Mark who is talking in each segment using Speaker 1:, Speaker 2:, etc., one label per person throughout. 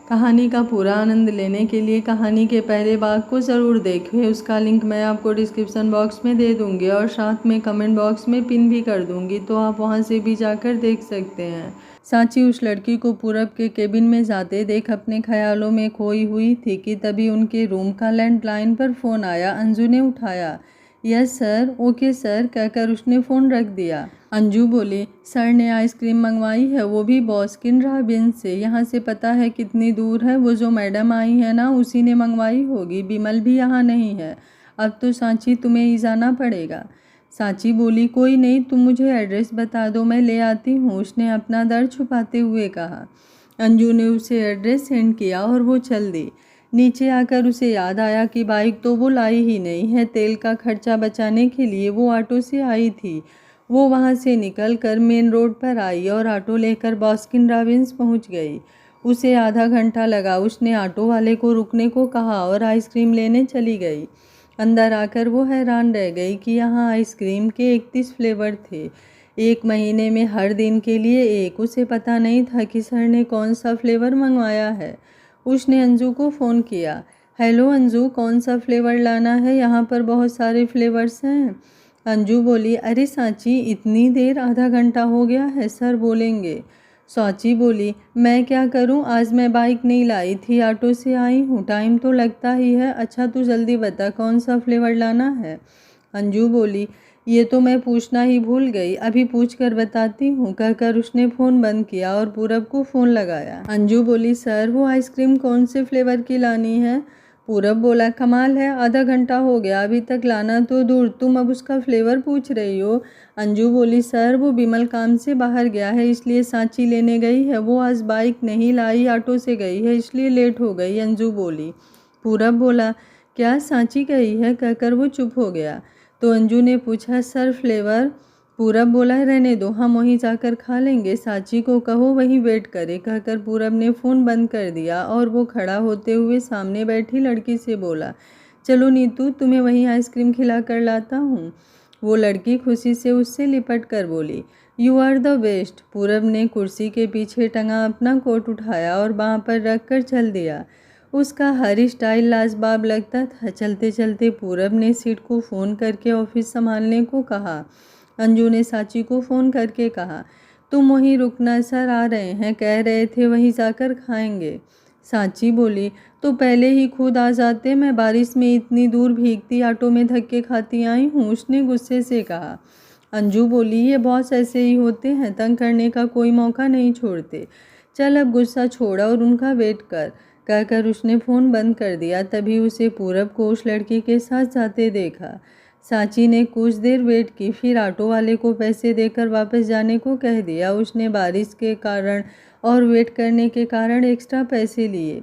Speaker 1: कहानी का पूरा आनंद लेने के लिए कहानी के पहले भाग को ज़रूर देखें। उसका लिंक मैं आपको डिस्क्रिप्शन बॉक्स में दे दूँगी और साथ में कमेंट बॉक्स में पिन भी कर दूँगी, तो आप वहां से भी जाकर देख सकते हैं। सांची उस लड़की को पूरब के केबिन में जाते देख अपने ख्यालों में खोई हुई थी कि तभी उनके रूम का लैंडलाइन पर फ़ोन आया। अंजू ने उठाया। यस सर, ओके सर कहकर उसने फ़ोन रख दिया। अंजू बोली, सर ने आइसक्रीम मंगवाई है, वो भी बास्किन रॉबिन्स से। यहाँ से पता है कितनी दूर है? वो जो मैडम आई है ना, उसी ने मंगवाई होगी। बिमल भी यहाँ नहीं है। अब तो सांची तुम्हें ही जाना पड़ेगा। सांची बोली, कोई नहीं, तुम मुझे एड्रेस बता दो, मैं ले आती हूँ, उसने अपना दर्द छुपाते हुए कहा। अंजू ने उसे एड्रेस सेंड किया और वो चल दी। नीचे आकर उसे याद आया कि बाइक तो वो लाई ही नहीं है। तेल का खर्चा बचाने के लिए वो ऑटो से आई थी। वो वहाँ से निकलकर मेन रोड पर आई और ऑटो लेकर बास्किन रॉबिन्स पहुँच गई। उसे आधा घंटा लगा। उसने ऑटो वाले को रुकने को कहा और आइसक्रीम लेने चली गई। अंदर आकर वो हैरान रह गई कि यहाँ आइसक्रीम के 31 फ्लेवर थे, 1 महीने में हर दिन के लिए एक। उसे पता नहीं था कि सर ने कौन सा फ्लेवर मंगवाया है। उसने अंजू को फ़ोन किया। हेलो अंजू, कौन सा फ्लेवर लाना है? यहाँ पर बहुत सारे फ्लेवर्स हैं। अंजू बोली, अरे सांची, इतनी देर, आधा घंटा हो गया है, सर बोलेंगे। सांची बोली, मैं क्या करूं, आज मैं बाइक नहीं लाई थी, ऑटो से आई हूं, टाइम तो लगता ही है। अच्छा तू जल्दी बता कौन सा फ्लेवर लाना है। अंजू बोली, ये तो मैं पूछना ही भूल गई, अभी पूछ कर बताती हूँ कहकर उसने फ़ोन बंद किया और पूरब को फ़ोन लगाया। अंजू बोली, सर वो आइसक्रीम कौन से फ्लेवर की लानी है? पूरब बोला, कमाल है, आधा घंटा हो गया, अभी तक लाना तो दूर, तुम अब उसका फ्लेवर पूछ रही हो। अंजू बोली, सर वो बिमल काम से बाहर गया है, इसलिए सांची लेने गई है। वो आज बाइक नहीं लाई, ऑटो से गई है, इसलिए लेट हो गई। अंजू बोली। पूरब बोला, क्या सांची गई है कहकर वो चुप हो गया। तो अंजू ने पूछा, सर फ्लेवर? पूरब बोला, रहने दो, हम वहीं जाकर खा लेंगे, सांची को कहो वहीं वेट करे कहकर पूरब ने फ़ोन बंद कर दिया और वो खड़ा होते हुए सामने बैठी लड़की से बोला, चलो नीतू, तुम्हें वहीं आइसक्रीम खिला कर लाता हूँ। वो लड़की खुशी से उससे लिपट कर बोली, यू आर द बेस्ट। पूरब ने कुर्सी के पीछे टंगा अपना कोट उठाया और बाँह पर रख कर चल दिया। उसका हर स्टाइल लाजवाब लगता था। चलते चलते पूरब ने सीट को फ़ोन करके ऑफिस संभालने को कहा। अंजू ने सांची को फ़ोन करके कहा, तुम वहीं रुकना, सर आ रहे हैं, कह रहे थे वहीं जाकर खाएंगे। सांची बोली, तो पहले ही खुद आ जाते, मैं बारिश में इतनी दूर भीगती ऑटो में धक्के खाती आई हूँ, उसने गुस्से से कहा। अंजू बोली, ये बॉस ऐसे ही होते हैं, तंग करने का कोई मौका नहीं छोड़ते। चल अब गुस्सा छोड़ा और उनका वेट कर कहकर उसने फ़ोन बंद कर दिया। तभी उसे पूरब को उस लड़की के साथ जाते देखा। सांची ने कुछ देर वेट की, फिर ऑटो वाले को पैसे देकर वापस जाने को कह दिया। उसने बारिश के कारण और वेट करने के कारण एक्स्ट्रा पैसे लिए।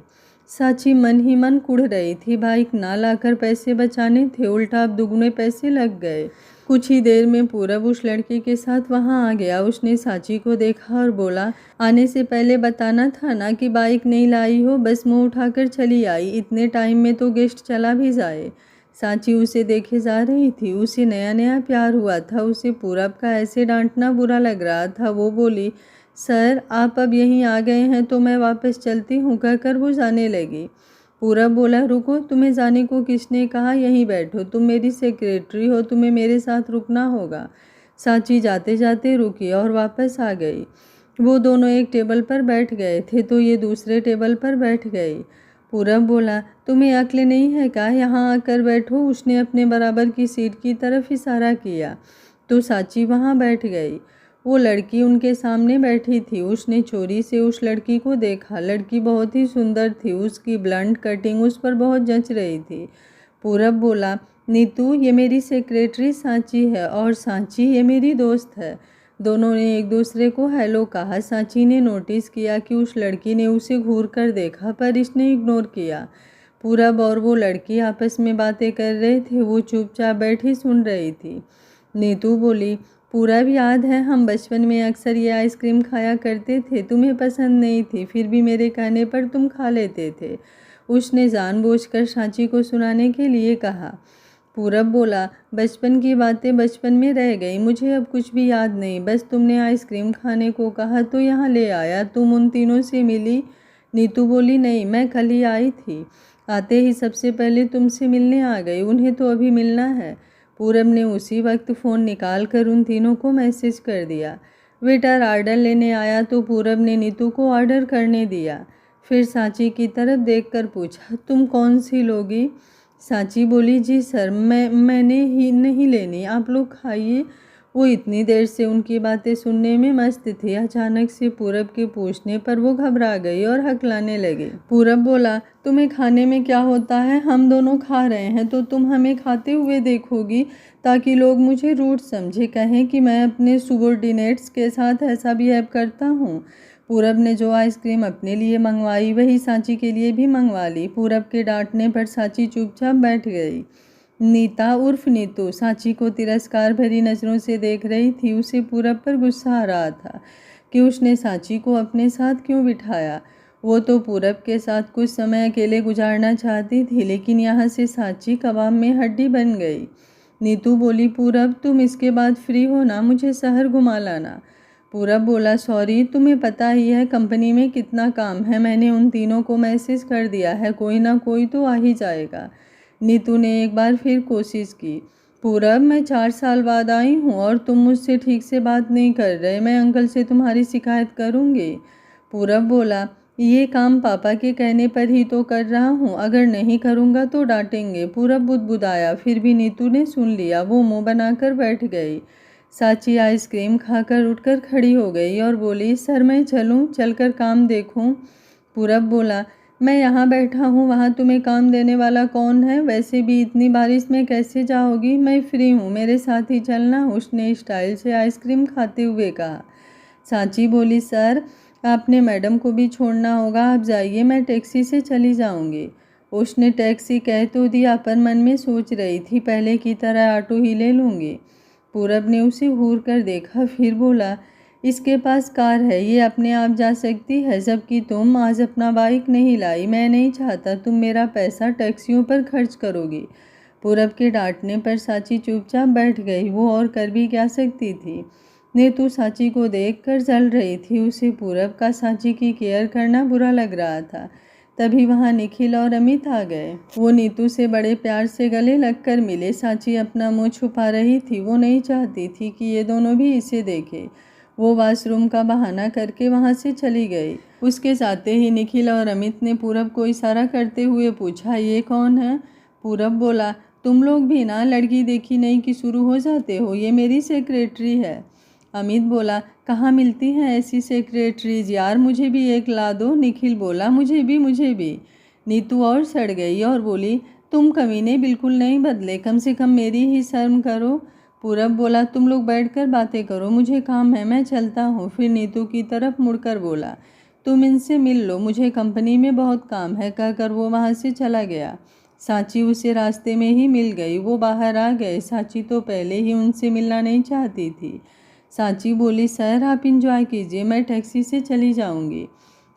Speaker 1: सांची मन ही मन कुढ़ रही थी, बाइक ना लाकर पैसे बचाने थे, उल्टा अब दुगने पैसे लग गए। कुछ ही देर में पूरब उस लड़के के साथ वहां आ गया। उसने सांची को देखा और बोला, आने से पहले बताना था ना कि बाइक नहीं लाई हो, बस मुंह उठाकर चली आई, इतने टाइम में तो गेस्ट चला भी जाए। सांची उसे देखे जा रही थी। उसे नया नया प्यार हुआ था। उसे पूरब का ऐसे डांटना बुरा लग रहा था। वो बोली, सर आप अब यहीं आ गए हैं तो मैं वापस चलती हूँ कहकर वो जाने लगी। पूरब बोला, रुको, तुम्हें जाने को किसने कहा, यहीं बैठो, तुम मेरी सेक्रेटरी हो, तुम्हें मेरे साथ रुकना होगा। सांची जाते जाते रुकी और वापस आ गई। वो दोनों एक टेबल पर बैठ गए थे तो ये दूसरे टेबल पर बैठ गई। पूरब बोला, तुम्हें अक्ल नहीं है क्या, यहाँ आकर बैठो। उसने अपने बराबर की सीट की तरफ इशारा किया तो सांची वहाँ बैठ गई। वो लड़की उनके सामने बैठी थी। उसने चोरी से उस लड़की को देखा। लड़की बहुत ही सुंदर थी। उसकी ब्लंट कटिंग उस पर बहुत जच रही थी। पूरब बोला, नीतू ये मेरी सेक्रेटरी सांची है और सांची ये मेरी दोस्त है। दोनों ने एक दूसरे को हेलो कहा। सांची ने नोटिस किया कि उस लड़की ने उसे घूर कर देखा पर इसने इग्नोर किया। पूरब और वो लड़की आपस में बातें कर रहे थे। वो चुपचाप बैठी सुन रही थी। नीतू बोली, पूरब याद है हम बचपन में अक्सर ये आइसक्रीम खाया करते थे, तुम्हें पसंद नहीं थी, फिर भी मेरे कहने पर तुम खा लेते थे। उसने जानबूझकर सांची को सुनाने के लिए कहा। पूरब बोला, बचपन की बातें बचपन में रह गई, मुझे अब कुछ भी याद नहीं, बस तुमने आइसक्रीम खाने को कहा तो यहाँ ले आया। तुम उन तीनों से मिली? नीतू बोली, नहीं, मैं कल ही आई थी, आते ही सबसे पहले तुमसे मिलने आ गई, उन्हें तो अभी मिलना है। पूरब ने उसी वक्त फ़ोन निकाल कर उन तीनों को मैसेज कर दिया। वेटर ऑर्डर लेने आया तो पूरब ने नीतू को ऑर्डर करने दिया। फिर सांची की तरफ देखकर पूछा, तुम कौन सी लोगी? सांची बोली, जी सर, मैंने ही नहीं लेनी, आप लोग खाइए। वो इतनी देर से उनकी बातें सुनने में मस्त थी। अचानक से पूरब के पूछने पर वो घबरा गई और हकलाने लगी। पूरब बोला, तुम्हें खाने में क्या होता है, हम दोनों खा रहे हैं तो तुम हमें खाते हुए देखोगी ताकि लोग मुझे रूड समझे, कहें कि मैं अपने सुबॉर्डिनेट्स के साथ ऐसा बिहेव करता हूँ। पूरब ने जो आइसक्रीम अपने लिए मंगवाई वही सांची के लिए भी मंगवा ली। पूरब के डांटने पर सांची चुपचाप बैठ गई। नीता उर्फ नीतू सांची को तिरस्कार भरी नज़रों से देख रही थी। उसे पूरब पर गुस्सा आ रहा था कि उसने सांची को अपने साथ क्यों बिठाया। वो तो पूरब के साथ कुछ समय अकेले गुजारना चाहती थी, लेकिन यहाँ से सांची कबाब में हड्डी बन गई। नीतू बोली, पूरब तुम इसके बाद फ्री हो ना, मुझे शहर घुमा लाना। पूरब बोला, सॉरी, तुम्हें पता ही है कंपनी में कितना काम है, मैंने उन तीनों को मैसेज कर दिया है, कोई ना कोई तो आ ही जाएगा। नीतू ने एक बार फिर कोशिश की, पूरब मैं 4 साल बाद आई हूँ और तुम मुझसे ठीक से बात नहीं कर रहे, मैं अंकल से तुम्हारी शिकायत करूँगी। पूरब बोला, ये काम पापा के कहने पर ही तो कर रहा हूँ, अगर नहीं करूँगा तो डांटेंगे। पूरब बुदबुदाया, फिर भी नीतू ने सुन लिया। वो मुंह बनाकर बैठ गई। सांची आइसक्रीम खाकर उठकर खड़ी हो गई और बोली, सर मैं चलूँ, चलकर काम देखूँ? पूरब बोला, मैं यहाँ बैठा हूँ, वहाँ तुम्हें काम देने वाला कौन है? वैसे भी इतनी बारिश में कैसे जाओगी? मैं फ्री हूँ, मेरे साथ ही चलना, उसने स्टाइल से आइसक्रीम खाते हुए कहा। सांची बोली, सर आपने मैडम को भी छोड़ना होगा, आप जाइए, मैं टैक्सी से चली जाऊँगी। उसने टैक्सी कह तो दिया पर मन में सोच रही थी, पहले की तरह ऑटो ही ले लूँगी। पूरब ने उसे घूर कर देखा, फिर बोला, इसके पास कार है, ये अपने आप जा सकती है, जबकि तुम आज अपना बाइक नहीं लाई। मैं नहीं चाहता तुम मेरा पैसा टैक्सियों पर खर्च करोगी। पूरब के डांटने पर सांची चुपचाप बैठ गई। वो और कर भी क्या सकती थी। नीतू सांची को देखकर जल रही थी। उसे पूरब का सांची की केयर करना बुरा लग रहा था। तभी वहाँ निखिल और अमित आ गए। वो नीतू से बड़े प्यार से गले लगकर मिले। सांची अपना मुंह छुपा रही थी। वो नहीं चाहती थी कि ये दोनों भी इसे देखें। वो वॉशरूम का बहाना करके वहाँ से चली गई। उसके जाते ही निखिल और अमित ने पूरब को इशारा करते हुए पूछा, ये कौन है? पूरब बोला, तुम लोग भी ना लड़की देखी नहीं कि शुरू हो जाते हो, ये मेरी सेक्रेटरी है। अमित बोला, कहाँ मिलती हैं ऐसी सेक्रेटरीज यार, मुझे भी एक ला दो। निखिल बोला, मुझे भी। नीतू और सड़ गई और बोली, तुम कमीने बिल्कुल नहीं बदले, कम से कम मेरी ही शर्म करो। पूरब बोला, तुम लोग बैठकर बातें करो, मुझे काम है, मैं चलता हूँ। फिर नीतू की तरफ मुड़कर बोला, तुम इनसे मिल लो, मुझे कंपनी में बहुत काम है, कहकर वो वहाँ से चला गया। सांची उसे रास्ते में ही मिल गई। वो बाहर आ गए। सांची तो पहले ही उनसे मिलना नहीं चाहती थी। सांची बोली, सर आप इंजॉय कीजिए, मैं टैक्सी से चली जाऊंगी।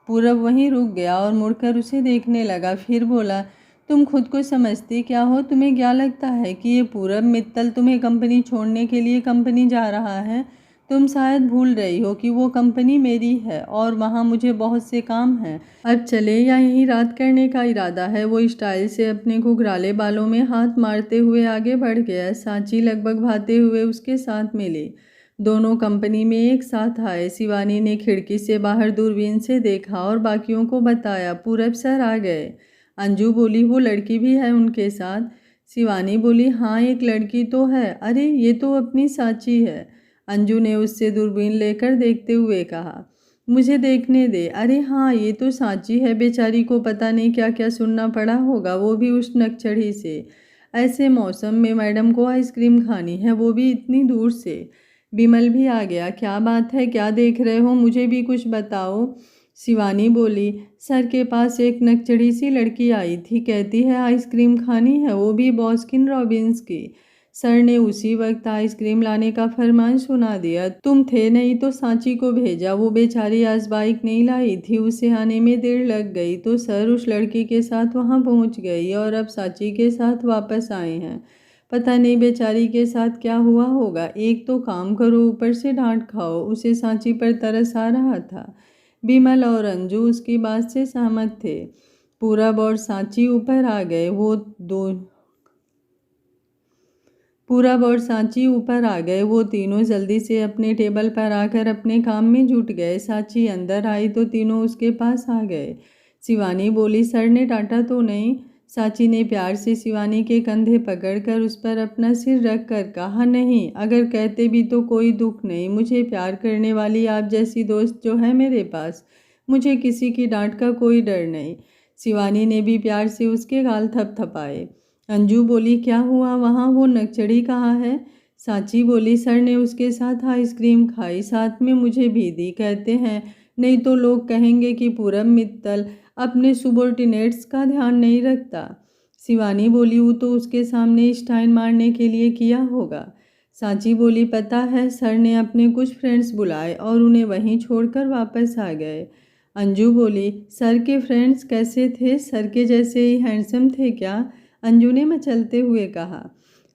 Speaker 1: पूरब वहीं रुक गया और मुड़कर उसे देखने लगा। फिर बोला, तुम खुद को समझती क्या हो? तुम्हें क्या लगता है कि ये पूरब मित्तल तुम्हें कंपनी छोड़ने के लिए कंपनी जा रहा है? तुम शायद भूल रही हो कि वो कंपनी मेरी है और वहाँ मुझे बहुत से काम हैं। अब चले या यहीं रात करने का इरादा है? वो स्टाइल से अपने घुघराले बालों में हाथ मारते हुए आगे बढ़ गया। सांची लगभग भागते हुए उसके साथ मिली। दोनों कंपनी में एक साथ आए। शिवानी ने खिड़की से बाहर दूरबीन से देखा और बाकियों को बताया, पूरब सर आ गए। अंजू बोली, वो लड़की भी है उनके साथ? शिवानी बोली, हाँ एक लड़की तो है। अरे ये तो अपनी सांची है। अंजू ने उससे दूरबीन लेकर देखते हुए कहा, मुझे देखने दे। अरे हाँ ये तो सांची है, बेचारी को पता नहीं क्या क्या सुनना पड़ा होगा, वो भी उस नकचढ़ी से। ऐसे मौसम में मैडम को आइसक्रीम खानी है, वो भी इतनी दूर से। बिमल भी आ गया। क्या बात है, क्या देख रहे हो, मुझे भी कुछ बताओ। शिवानी बोली, सर के पास एक नकचढ़ी सी लड़की आई थी, कहती है आइसक्रीम खानी है, वो भी बॉस्किन रॉबिन्स की। सर ने उसी वक्त आइसक्रीम लाने का फरमान सुना दिया। तुम थे नहीं तो सांची को भेजा। वो बेचारी आज बाइक नहीं लाई थी, उसे आने में देर लग गई तो सर उस लड़की के साथ वहाँ पहुँच गई और अब सांची के साथ वापस आए हैं। पता नहीं बेचारी के साथ क्या हुआ होगा। एक तो काम करो, ऊपर से डांट खाओ। उसे सांची पर तरस आ रहा था। विमल और अंजू उसकी बात से सहमत थे। पूरब और सांची ऊपर आ गए। वो तीनों जल्दी से अपने टेबल पर आकर अपने काम में जुट गए। सांची अंदर आई तो तीनों उसके पास आ गए। शिवानी बोली, सर ने डांटा तो नहीं? सांची ने प्यार से शिवानी के कंधे पकड़कर उस पर अपना सिर रख कर कहा, नहीं, अगर कहते भी तो कोई दुख नहीं। मुझे प्यार करने वाली आप जैसी दोस्त जो है मेरे पास, मुझे किसी की डांट का कोई डर नहीं। शिवानी ने भी प्यार से उसके गाल थपथपाए। अंजू बोली, क्या हुआ वहाँ, वो नकचड़ी कहाँ है? सांची बोली, सर ने उसके साथ आइसक्रीम खाई, साथ में मुझे भी दी। कहते हैं नहीं तो लोग कहेंगे कि पूरब मित्तल अपने सुबॉर्डिनेट्स का ध्यान नहीं रखता। शिवानी बोली, वो तो उसके सामने स्टाइन मारने के लिए किया होगा। सांची बोली, पता है, सर ने अपने कुछ फ्रेंड्स बुलाए और उन्हें वहीं छोड़कर वापस आ गए। अंजू बोली, सर के फ्रेंड्स कैसे थे? सर के जैसे ही हैंडसम थे क्या? अंजू ने मचलते हुए कहा।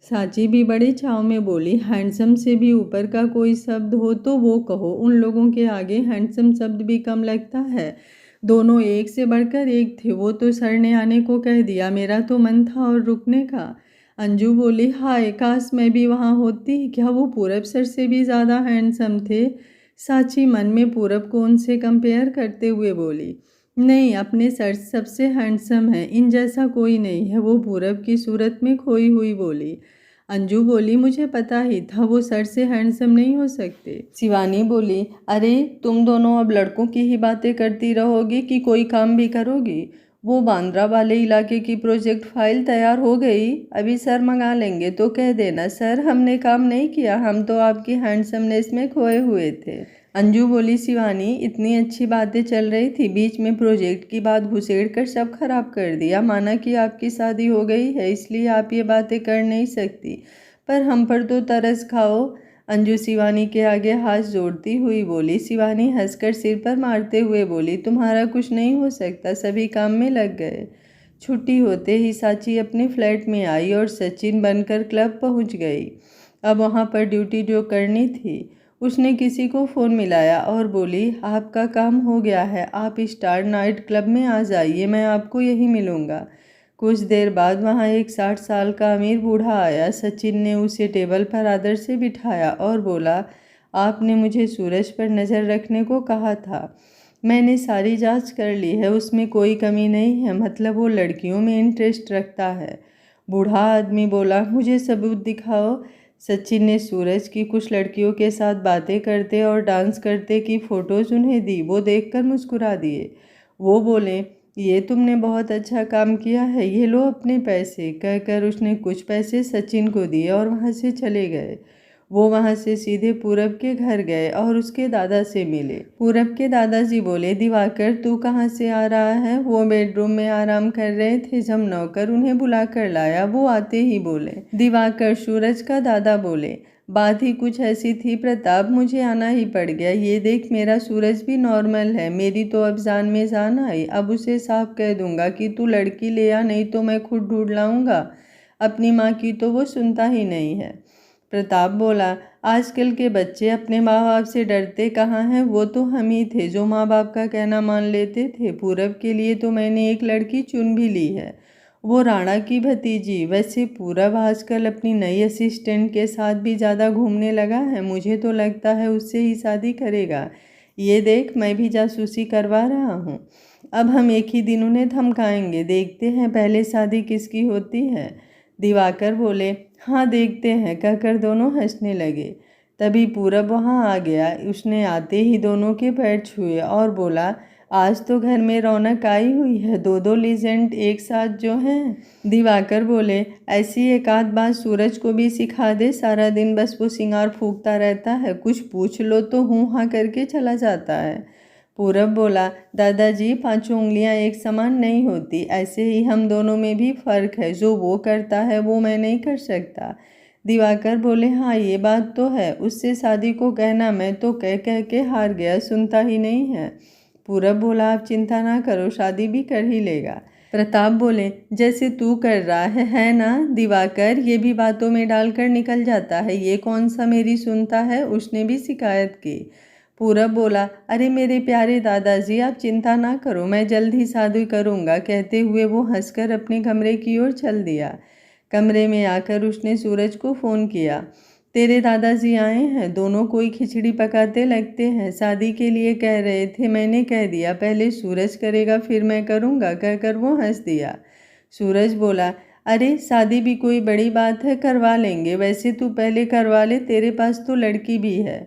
Speaker 1: सांची भी बड़े चाव में बोली, हैंडसम से भी ऊपर का कोई शब्द हो तो वो कहो, उन लोगों के आगे हैंडसम शब्द भी कम लगता है। दोनों एक से बढ़कर एक थे। वो तो सर ने आने को कह दिया, मेरा तो मन था और रुकने का। अंजू बोली, हाय काश मैं भी वहाँ होती। क्या वो पूरब सर से भी ज़्यादा हैंडसम थे? सांची मन में पूरब को उनसे कंपेयर करते हुए बोली, नहीं, अपने सर सबसे हैंडसम है, इन जैसा कोई नहीं है। वो पूरब की सूरत में खोई हुई बोली। अंजू बोली, मुझे पता ही था वो सर से हैंडसम नहीं हो सकते। शिवानी बोली, अरे तुम दोनों अब लड़कों की ही बातें करती रहोगी कि कोई काम भी करोगी? वो बांद्रा वाले इलाके की प्रोजेक्ट फाइल तैयार हो गई, अभी सर मंगा लेंगे तो कह देना, सर हमने काम नहीं किया, हम तो आपकी हैंडसमनेस में खोए हुए थे। अंजू बोली, शिवानी इतनी अच्छी बातें चल रही थी, बीच में प्रोजेक्ट की बात घुसेड़ कर सब खराब कर दिया। माना कि आपकी शादी हो गई है इसलिए आप ये बातें कर नहीं सकती, पर हम पर तो तरस खाओ। अंजू शिवानी के आगे हाथ जोड़ती हुई बोली। शिवानी हंसकर सिर पर मारते हुए बोली, तुम्हारा कुछ नहीं हो सकता, सभी काम में लग गए। छुट्टी होते ही सांची अपने फ्लैट में आई और सचिन बनकर क्लब पहुंच गई। अब वहां पर ड्यूटी जो करनी थी, उसने किसी को फ़ोन मिलाया और बोली, आपका काम हो गया है, आप स्टार नाइट क्लब में आ जाइए, मैं आपको यहीं मिलूँगा। कुछ देर बाद वहाँ एक 60 साल का अमीर बूढ़ा आया। सचिन ने उसे टेबल पर आदर से बिठाया और बोला, आपने मुझे सूरज पर नज़र रखने को कहा था, मैंने सारी जांच कर ली है, उसमें कोई कमी नहीं है, मतलब वो लड़कियों में इंटरेस्ट रखता है। बूढ़ा आदमी बोला, मुझे सबूत दिखाओ। सचिन ने सूरज की कुछ लड़कियों के साथ बातें करते और डांस करते की फ़ोटोज़ उन्हें दी। वो देखकर मुस्कुरा दिए। वो बोले, ये तुमने बहुत अच्छा काम किया है, ये लो अपने पैसे, कहकर उसने कुछ पैसे सचिन को दिए और वहाँ से चले गए। वो वहाँ से सीधे पूरब के घर गए और उसके दादा से मिले। पूरब के दादाजी बोले, दिवाकर तू कहाँ से आ रहा है? वो बेडरूम में आराम कर रहे थे जब नौकर उन्हें बुला कर लाया। वो आते ही बोले, दिवाकर। सूरज का दादा बोले, बात ही कुछ ऐसी थी प्रताप, मुझे आना ही पड़ गया। ये देख, मेरा सूरज भी नॉर्मल है, मेरी तो अब जान में जान आई। अब उसे साफ कह दूंगा कि तू लड़की ले आ, नहीं तो मैं खुद ढूंढ लाऊंगा। अपनी माँ की तो वो सुनता ही नहीं है। प्रताप बोला, आजकल के बच्चे अपने माँ बाप से डरते कहाँ हैं, वो तो हम ही थे जो माँ बाप का कहना मान लेते थे। पूरब के लिए तो मैंने एक लड़की चुन भी ली है, वो राणा की भतीजी। वैसे पूरब आजकल अपनी नई असिस्टेंट के साथ भी ज़्यादा घूमने लगा है, मुझे तो लगता है उससे ही शादी करेगा। ये देख, मैं भी जासूसी करवा रहा हूँ। अब हम एक ही दिन उन्हें धमकाएंगे, देखते हैं पहले शादी किसकी होती है। दिवाकर बोले, हाँ देखते हैं, कहकर दोनों हंसने लगे। तभी पूरब वहाँ आ गया। उसने आते ही दोनों के पैर छुए और बोला, आज तो घर में रौनक आई हुई है, दो दो लीजेंड एक साथ जो हैं। दिवाकर बोले, ऐसी एक आध बात सूरज को भी सिखा दे, सारा दिन बस वो सिंगार फूंकता रहता है, कुछ पूछ लो तो हूँ हाँ करके चला जाता है। पूरब बोला, दादाजी पांचों उंगलियां एक समान नहीं होती, ऐसे ही हम दोनों में भी फर्क है, जो वो करता है वो मैं नहीं कर सकता। दिवाकर बोले, हाँ ये बात तो है, उससे शादी को कहना मैं तो कह कह के हार गया, सुनता ही नहीं है। पूरब बोला, आप चिंता ना करो, शादी भी कर ही लेगा। प्रताप बोले, जैसे तू कर रहा है ना? दिवाकर ये भी बातों में डालकर निकल जाता है, ये कौन सा मेरी सुनता है, उसने भी शिकायत की। पूरब बोला, अरे मेरे प्यारे दादाजी, आप चिंता ना करो, मैं जल्द ही शादी करूँगा। कहते हुए वो हंसकर अपने कमरे की ओर चल दिया। कमरे में आकर उसने सूरज को फ़ोन किया। तेरे दादाजी आए हैं, दोनों कोई खिचड़ी पकाते लगते हैं, शादी के लिए कह रहे थे, मैंने कह दिया पहले सूरज करेगा फिर मैं करूँगा, कहकर वो हंस दिया। सूरज बोला, अरे शादी भी कोई बड़ी बात है, करवा लेंगे, वैसे तू पहले करवा ले, तेरे पास तो लड़की भी है।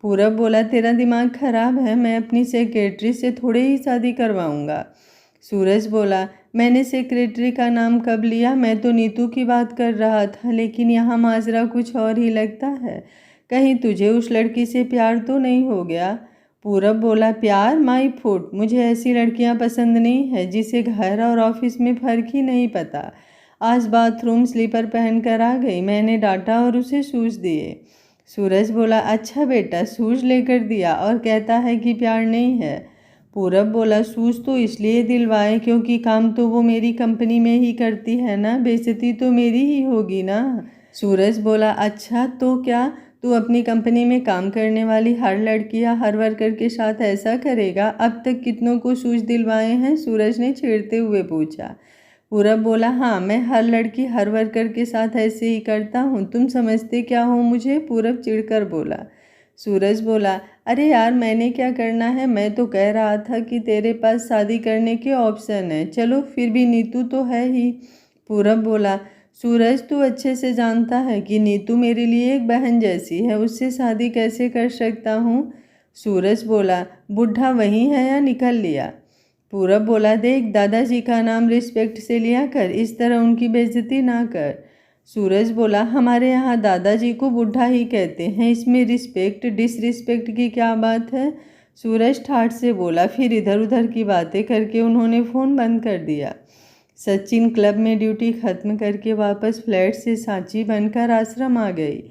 Speaker 1: पूरब बोला, तेरा दिमाग खराब है, मैं अपनी सेक्रेटरी से थोड़े ही शादी करवाऊंगा। सूरज बोला, मैंने सेक्रेटरी का नाम कब लिया, मैं तो नीतू की बात कर रहा था, लेकिन यहाँ माजरा कुछ और ही लगता है। कहीं तुझे उस लड़की से प्यार तो नहीं हो गया? पूरब बोला, प्यार माई फुट, मुझे ऐसी लड़कियाँ पसंद नहीं है जिसे घर और ऑफिस में फ़र्क ही नहीं पता। आज बाथरूम स्लीपर पहन कर आ गई, मैंने डांटा और उसे शूज़ दिए। सूरज बोला, अच्छा बेटा, शूज़ लेकर दिया और कहता है कि प्यार नहीं है। पूरब बोला, शूज़ तो इसलिए दिलवाए क्योंकि काम तो वो मेरी कंपनी में ही करती है ना, बेइज्जती तो मेरी ही होगी ना। सूरज बोला, अच्छा तो क्या तू अपनी कंपनी में काम करने वाली हर लड़की या हर वर्कर के साथ ऐसा करेगा? अब तक कितनों को शूज़ दिलवाए हैं? सूरज ने छेड़ते हुए पूछा। पूरब बोला, हाँ, मैं हर लड़की हर वर्कर के साथ ऐसे ही करता हूँ, तुम समझते क्या हो मुझे? पूरब चिढ़कर बोला। सूरज बोला, अरे यार, मैंने क्या करना है, मैं तो कह रहा था कि तेरे पास शादी करने के ऑप्शन है, चलो फिर भी नीतू तो है ही। पूरब बोला, सूरज तू अच्छे से जानता है कि नीतू मेरे लिए एक बहन जैसी है, उससे शादी कैसे कर सकता हूँ? सूरज बोला, बुढ़ा वही है या निकल लिया? पूरब बोला, देख, दादाजी का नाम रिस्पेक्ट से लिया कर, इस तरह उनकी बेइज्जती ना कर। सूरज बोला, हमारे यहाँ दादाजी को बुढ़ा ही कहते हैं, इसमें रिस्पेक्ट डिसरिस्पेक्ट की क्या बात है? सूरज ठाठ से बोला। फिर इधर उधर की बातें करके उन्होंने फ़ोन बंद कर दिया। सचिन क्लब में ड्यूटी खत्म करके वापस फ्लैट से सांची बनकर आश्रम आ गई।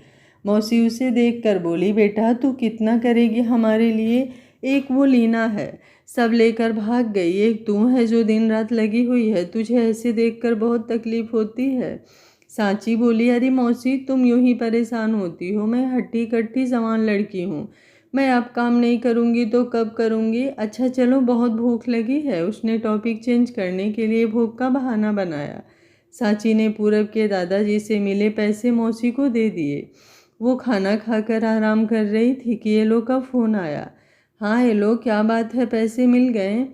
Speaker 1: मौसी उसे देखकर बोली, बेटा तू कितना करेगी हमारे लिए? एक वो लीना है, सब लेकर भाग गई, एक तू है जो दिन रात लगी हुई है, तुझे ऐसे देखकर बहुत तकलीफ होती है। सांची बोली, अरे मौसी, तुम यूं ही परेशान होती हो, मैं हट्टी कट्टी जवान लड़की हूँ, मैं अब काम नहीं करूँगी तो कब करूँगी? अच्छा चलो, बहुत भूख लगी है। उसने टॉपिक चेंज करने के लिए भूख का बहाना बनाया। सांची ने पूरब के दादाजी से मिले पैसे मौसी को दे दिए। वो खाना खाकर आराम कर रही थी कि एलो का फ़ोन आया। हाँ एलो, क्या बात है, पैसे मिल गए?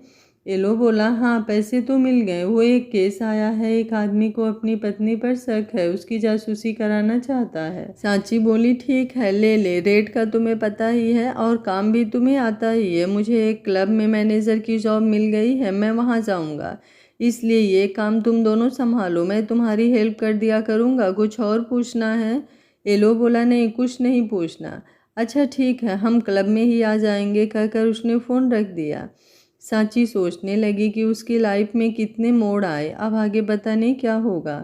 Speaker 1: एलो बोला, हाँ पैसे तो मिल गए, वो एक केस आया है, एक आदमी को अपनी पत्नी पर शक है, उसकी जासूसी कराना चाहता है। सांची बोली, ठीक है, ले ले, रेट का तुम्हें पता ही है और काम भी तुम्हें आता ही है, मुझे एक क्लब में मैनेजर की जॉब मिल गई है, मैं वहाँ जाऊँगा, इसलिए ये काम तुम दोनों संभालो, मैं तुम्हारी हेल्प कर दिया करूँगा। कुछ और पूछना है? एलो बोला, नहीं कुछ नहीं पूछना। अच्छा ठीक है, हम क्लब में ही आ जाएंगे, कहकर उसने फ़ोन रख दिया। सांची सोचने लगी कि उसकी लाइफ में कितने मोड़ आए, अब आगे पता नहीं क्या होगा।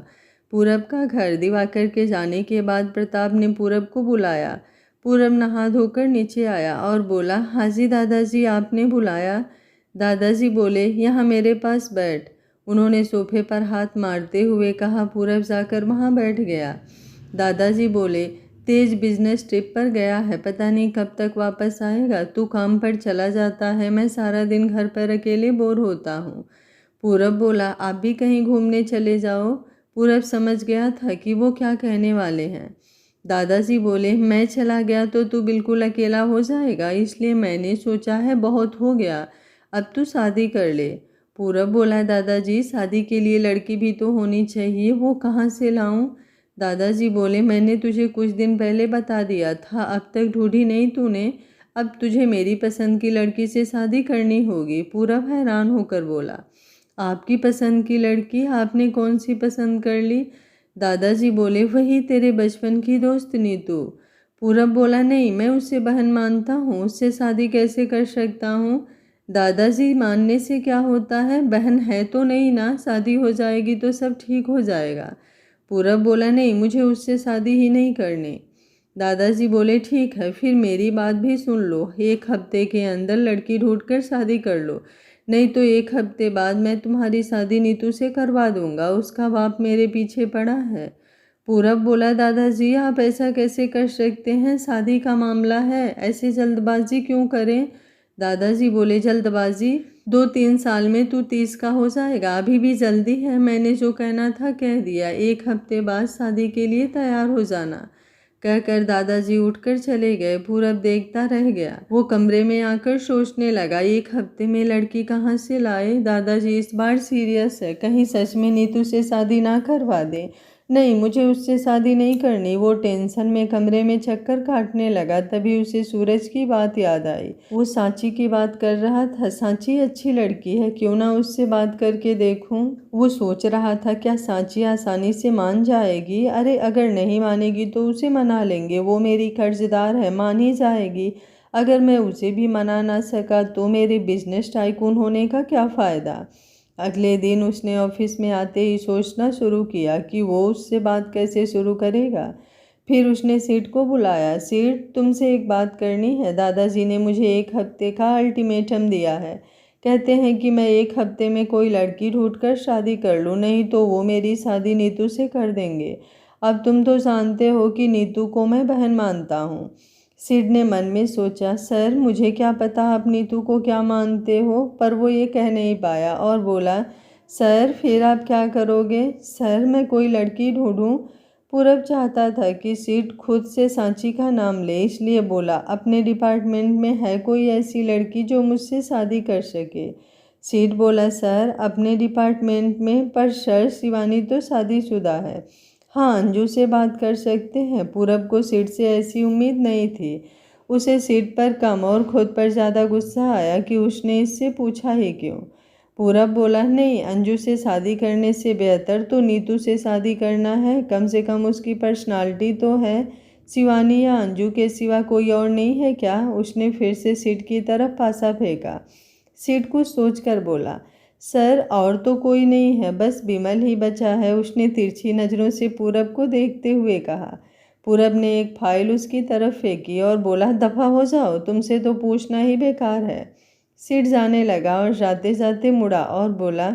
Speaker 1: पूरब का घर दिवाकर के जाने के बाद प्रताप ने पूरब को बुलाया। पूरब नहा धोकर नीचे आया और बोला, हाँ जी दादाजी, आपने बुलाया? दादाजी बोले, यहाँ मेरे पास बैठ। उन्होंने सोफे पर हाथ मारते हुए कहा। पूरब जाकर वहाँ बैठ गया। दादाजी बोले, तेज बिजनेस ट्रिप पर गया है, पता नहीं कब तक वापस आएगा, तू काम पर चला जाता है, मैं सारा दिन घर पर अकेले बोर होता हूँ। पूरब बोला, आप भी कहीं घूमने चले जाओ। पूरब समझ गया था कि वो क्या कहने वाले हैं। दादाजी बोले, मैं चला गया तो तू बिल्कुल अकेला हो जाएगा, इसलिए मैंने सोचा है बहुत हो गया, अब तू शादी कर ले। पूरब बोला, दादाजी शादी के लिए लड़की भी तो होनी चाहिए, वो कहाँ से लाऊं? दादाजी बोले, मैंने तुझे कुछ दिन पहले बता दिया था, अब तक ढूंढी नहीं तूने, अब तुझे मेरी पसंद की लड़की से शादी करनी होगी। पूरब हैरान होकर बोला, आपकी पसंद की लड़की? आपने कौन सी पसंद कर ली? दादाजी बोले, वही तेरे बचपन की दोस्त नीतू। पूरब बोला, नहीं, मैं उसे बहन मानता हूँ, उससे शादी कैसे कर सकता हूँ? दादाजी, मानने से क्या होता है, बहन है तो नहीं ना, शादी हो जाएगी तो सब ठीक हो जाएगा। पूरब बोला, नहीं, मुझे उससे शादी ही नहीं करनी। दादाजी बोले, ठीक है, फिर मेरी बात भी सुन लो, 1 हफ्ते के अंदर लड़की ढूंढकर शादी कर लो, नहीं तो 1 हफ्ते बाद मैं तुम्हारी शादी नीतू से करवा दूंगा, उसका बाप मेरे पीछे पड़ा है। पूरब बोला, दादाजी आप ऐसा कैसे कर सकते हैं, शादी का मामला है, ऐसे जल्दबाजी क्यों करें। दादाजी बोले, जल्दबाजी 2-3 साल में तू 30 का हो जाएगा, अभी भी जल्दी है, मैंने जो कहना था कह दिया, 1 हफ्ते बाद शादी के लिए तैयार हो जाना। कहकर दादाजी उठकर चले गए। पूरब देखता रह गया। वो कमरे में आकर सोचने लगा, 1 हफ्ते में लड़की कहाँ से लाए। दादाजी इस बार सीरियस है, कहीं सच में नीतू से शादी ना करवा दे। नहीं, मुझे उससे शादी नहीं करनी। वो टेंशन में कमरे में चक्कर काटने लगा। तभी उसे सूरज की बात याद आई। वो सांची की बात कर रहा था। सांची अच्छी लड़की है, क्यों ना उससे बात करके देखूं। वो सोच रहा था, क्या सांची आसानी से मान जाएगी। अरे अगर नहीं मानेगी तो उसे मना लेंगे, वो मेरी कर्जदार है, मान ही जाएगी। अगर मैं उसे भी मना ना सका तो मेरे बिजनेस टाइकून होने का क्या फ़ायदा। अगले दिन उसने ऑफिस में आते ही सोचना शुरू किया कि वो उससे बात कैसे शुरू करेगा। फिर उसने सीट को बुलाया। सीट, तुमसे एक बात करनी है। दादाजी ने मुझे 1 हफ्ते का अल्टीमेटम दिया है। कहते हैं कि मैं 1 हफ्ते में कोई लड़की ढूंढकर शादी कर लूँ, नहीं तो वो मेरी शादी नीतू से कर देंगे। अब तुम तो जानते हो कि नीतू को मैं बहन मानता हूँ। सिड ने मन में सोचा, सर मुझे क्या पता आप नीतू को क्या मानते हो, पर वो ये कह नहीं पाया और बोला, सर फिर आप क्या करोगे। सर मैं कोई लड़की ढूंढूं। पूरब चाहता था कि सिड खुद से सांची का नाम ले, इसलिए बोला, अपने डिपार्टमेंट में है कोई ऐसी लड़की जो मुझसे शादी कर सके। सिड बोला, सर अपने डिपार्टमेंट में, पर सर शिवानी तो शादीशुदा है। हाँ, अंजू से बात कर सकते हैं। पूरब को सिड से ऐसी उम्मीद नहीं थी। उसे सिड पर कम और खुद पर ज़्यादा गुस्सा आया कि उसने इससे पूछा ही क्यों। पूरब बोला, नहीं, अंजू से शादी करने से बेहतर तो नीतू से शादी करना है। कम से कम उसकी पर्सनालिटी तो है। शिवानी या अंजू के सिवा कोई और नहीं है क्या। उसने फिर से सिड की तरफ पासा फेंका। सिड कुछ सोचकर बोला, सर और तो कोई नहीं है, बस बिमल ही बचा है। उसने तिरछी नज़रों से पूरब को देखते हुए कहा। पूरब ने एक फाइल उसकी तरफ फेंकी और बोला, दफ़ा हो जाओ, तुमसे तो पूछना ही बेकार है। सिड जाने लगा और जाते जाते मुड़ा और बोला,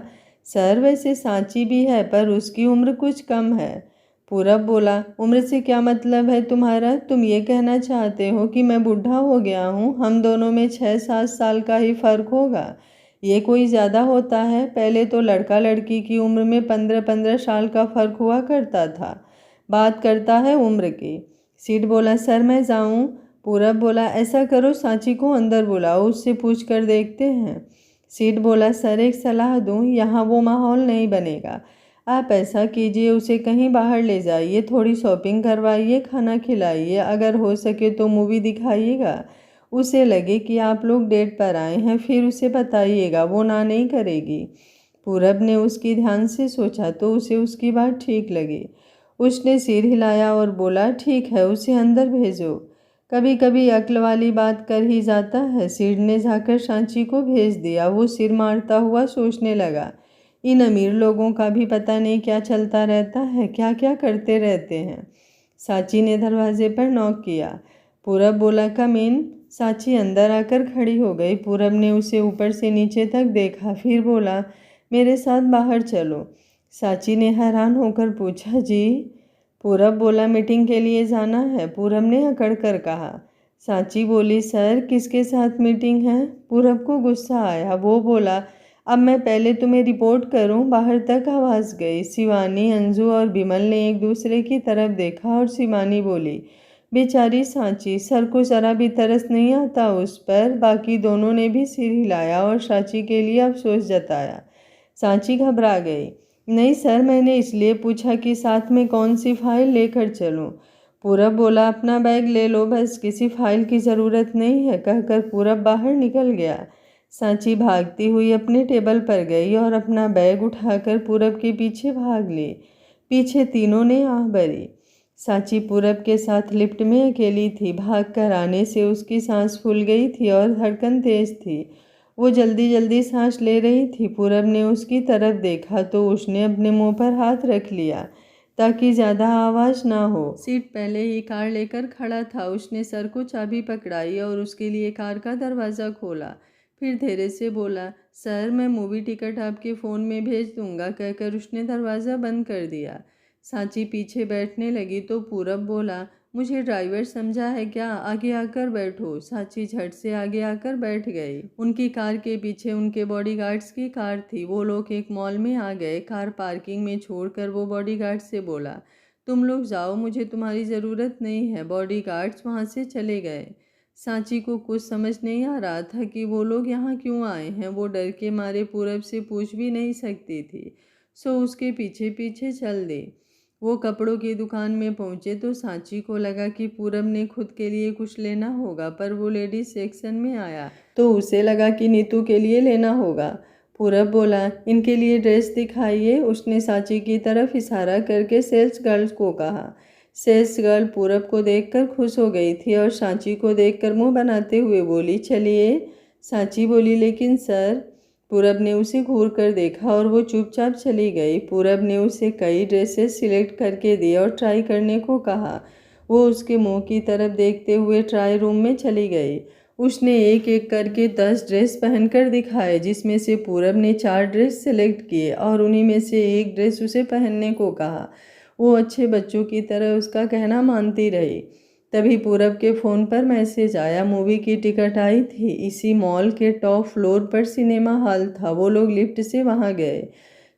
Speaker 1: सर वैसे सांची भी है, पर उसकी उम्र कुछ कम है। पूरब बोला, उम्र से क्या मतलब है तुम्हारा। तुम ये कहना चाहते हो कि मैं बूढ़ा हो गया हूँ। हम दोनों में 6-7 साल का ही फर्क होगा, ये कोई ज़्यादा होता है। पहले तो लड़का लड़की की उम्र में 15-15 साल का फ़र्क हुआ करता था। बात करता है उम्र की। सिड बोला, सर मैं जाऊं। पूरब बोला, ऐसा करो, सांची को अंदर बुलाओ, उससे पूछ कर देखते हैं। सिड बोला, सर एक सलाह दूं, यहाँ वो माहौल नहीं बनेगा। आप ऐसा कीजिए, उसे कहीं बाहर ले जाइए, थोड़ी शॉपिंग करवाइए, खाना खिलाइए, अगर हो सके तो मूवी दिखाइएगा। उसे लगे कि आप लोग डेट पर आए हैं, फिर उसे बताइएगा, वो ना नहीं करेगी। पूरब ने उसकी ध्यान से सोचा तो उसे उसकी बात ठीक लगी। उसने सिर हिलाया और बोला, ठीक है, उसे अंदर भेजो। कभी कभी अक्ल वाली बात कर ही जाता है। सिर ने जाकर सांची को भेज दिया। वो सिर मारता हुआ सोचने लगा, इन अमीर लोगों का भी पता नहीं क्या चलता रहता है, क्या क्या करते रहते हैं। सांची ने दरवाजे पर नॉक किया। पूरब बोला, कम इन। सांची अंदर आकर खड़ी हो गई। पूरब ने उसे ऊपर से नीचे तक देखा, फिर बोला, मेरे साथ बाहर चलो। सांची ने हैरान होकर पूछा, जी। पूरब बोला, मीटिंग के लिए जाना है। पूरब ने अकड़ कर कहा। सांची बोली, सर किसके साथ मीटिंग है। पूरब को गुस्सा आया। वो बोला, अब मैं पहले तुम्हें रिपोर्ट करूं। बाहर तक आवाज़ गई। शिवानी, अंजू और बिमल ने एक दूसरे की तरफ देखा और शिवानी बोली, बेचारी सांची, सर को जरा भी तरस नहीं आता उस पर। बाकी दोनों ने भी सिर हिलाया और सांची के लिए अफसोस जताया। सांची घबरा गई। नहीं सर, मैंने इसलिए पूछा कि साथ में कौन सी फाइल लेकर चलूं। पूरब बोला, अपना बैग ले लो, बस किसी फाइल की ज़रूरत नहीं है। कहकर पूरब बाहर निकल गया। सांची भागती हुई अपने टेबल पर गई और अपना बैग उठाकर पूरब के पीछे भाग ली। पीछे तीनों ने आह भरी। सांची पूरब के साथ लिफ्ट में अकेली थी। भाग कर आने से उसकी सांस फूल गई थी और धड़कन तेज थी। वो जल्दी जल्दी सांस ले रही थी। पूरब ने उसकी तरफ देखा तो उसने अपने मुंह पर हाथ रख लिया ताकि ज़्यादा आवाज़ ना हो। सीट पहले ही कार लेकर खड़ा था। उसने सर को चाबी पकड़ाई और उसके लिए कार का दरवाज़ा खोला। फिर धीरे से बोला, सर मैं मूवी टिकट आपके फ़ोन में भेज दूंगा। कहकर उसने दरवाज़ा बंद कर दिया। सांची पीछे बैठने लगी तो पूरब बोला, मुझे ड्राइवर समझा है क्या, आगे आकर बैठो। सांची झट से आगे आकर बैठ गई। उनकी कार के पीछे उनके बॉडीगार्ड्स की कार थी। वो लोग एक मॉल में आ गए। कार पार्किंग में छोड़कर वो बॉडीगार्ड से बोला, तुम लोग जाओ, मुझे तुम्हारी ज़रूरत नहीं है। बॉडीगार्ड्स वहाँ से चले गए। सांची को कुछ समझ नहीं आ रहा था कि वो लोग यहाँ क्यों आए हैं। वो डर के मारे पूरब से पूछ भी नहीं सकती थी, सो उसके पीछे पीछे चल दी। वो कपड़ों की दुकान में पहुंचे तो सांची को लगा कि पूरब ने खुद के लिए कुछ लेना होगा, पर वो लेडीज सेक्शन में आया तो उसे लगा कि नीतू के लिए लेना होगा। पूरब बोला, इनके लिए ड्रेस दिखाइए। उसने सांची की तरफ इशारा करके सेल्स गर्ल्स को कहा। सेल्स गर्ल पूरब को देखकर खुश हो गई थी और सांची को देखकर मुंह बनाते हुए बोली, चलिए। सांची बोली, लेकिन सर। पूरब ने उसे घूर कर देखा और वो चुपचाप चली गई। पूरब ने उसे कई ड्रेसेस सिलेक्ट करके दिए और ट्राई करने को कहा। वो उसके मुंह की तरफ देखते हुए ट्राई रूम में चली गई। उसने एक एक करके 10 ड्रेस पहनकर दिखाए, जिसमें से पूरब ने 4 ड्रेस सिलेक्ट किए और उन्हीं में से एक ड्रेस उसे पहनने को कहा। वो अच्छे बच्चों की तरह उसका कहना मानती रही। तभी पूरब के फ़ोन पर मैसेज आया। मूवी की टिकट आई थी। इसी मॉल के टॉप फ्लोर पर सिनेमा हॉल था। वो लोग लिफ्ट से वहाँ गए।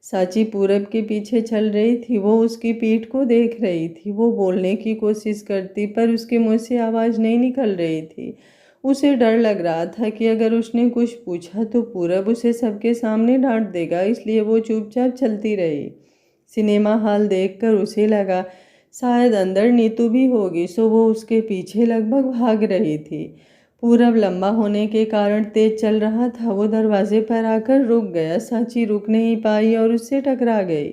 Speaker 1: सांची पूरब के पीछे चल रही थी। वो उसकी पीठ को देख रही थी। वो बोलने की कोशिश करती पर उसके मुंह से आवाज़ नहीं निकल रही थी। उसे डर लग रहा था कि अगर उसने कुछ पूछा तो पूरब उसे सबके सामने डांट देगा, इसलिए वो चुपचाप चलती रही। सिनेमा हॉल देखकर उसे लगा शायद अंदर नीतू भी होगी, सो वो उसके पीछे लगभग भाग रही थी। पूरब लंबा होने के कारण तेज चल रहा था। वो दरवाजे पर आकर रुक गया। सांची रुक नहीं पाई और उससे टकरा गई।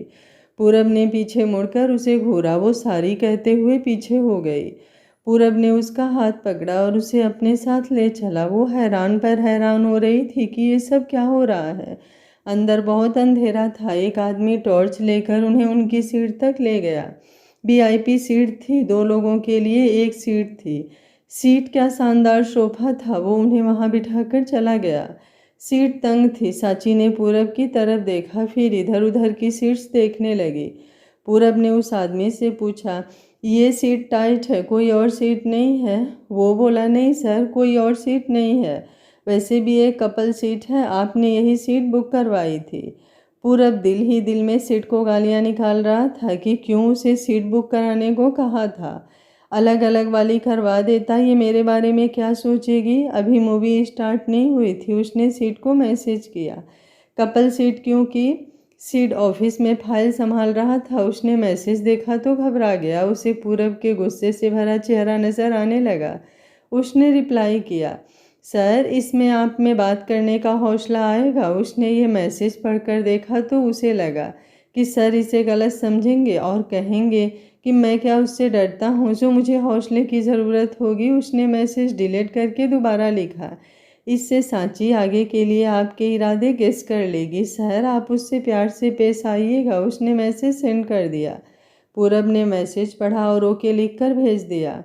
Speaker 1: पूरब ने पीछे मुड़कर उसे घूरा। वो सारी कहते हुए पीछे हो गई। पूरब ने उसका हाथ पकड़ा और उसे अपने साथ ले चला। वो हैरान पर हैरान हो रही थी कि ये सब क्या हो रहा है। अंदर बहुत अंधेरा था। एक आदमी टॉर्च लेकर उन्हें उनकी सीट तक ले गया। वीआईपी सीट थी। 2 लोगों के लिए एक सीट थी। सीट क्या शानदार सोफा था। वो उन्हें वहां बिठाकर चला गया। सीट तंग थी। सांची ने पूरब की तरफ देखा, फिर इधर उधर की सीट्स देखने लगी। पूरब ने उस आदमी से पूछा, ये सीट टाइट है, कोई और सीट नहीं है? वो बोला, नहीं सर, कोई और सीट नहीं है। वैसे भी एक कपल सीट है, आपने यही सीट बुक करवाई थी। पूरब दिल ही दिल में सीट को गालियां निकाल रहा था कि क्यों उसे सीट बुक कराने को कहा था। अलग अलग वाली करवा देता, ये मेरे बारे में क्या सोचेगी। अभी मूवी स्टार्ट नहीं हुई थी। उसने सीट को मैसेज किया। कपल सीट क्यों की? सीड ऑफिस में फाइल संभाल रहा था। उसने मैसेज देखा तो घबरा गया। उसे पूरब के गुस्से से भरा चेहरा नजर आने लगा। उसने रिप्लाई किया, सर, इसमें आप में बात करने का हौसला आएगा? उसने ये मैसेज पढ़कर देखा तो उसे लगा कि सर इसे गलत समझेंगे और कहेंगे कि मैं क्या उससे डरता हूँ जो मुझे हौसले की ज़रूरत होगी। उसने मैसेज डिलीट करके दोबारा लिखा, इससे सांची आगे के लिए आपके इरादे गेस कर लेगी। सर, आप उससे प्यार से पेश आइएगा। उसने मैसेज सेंड कर दिया। पूरब ने मैसेज पढ़ा और ओके लिखकर भेज दिया।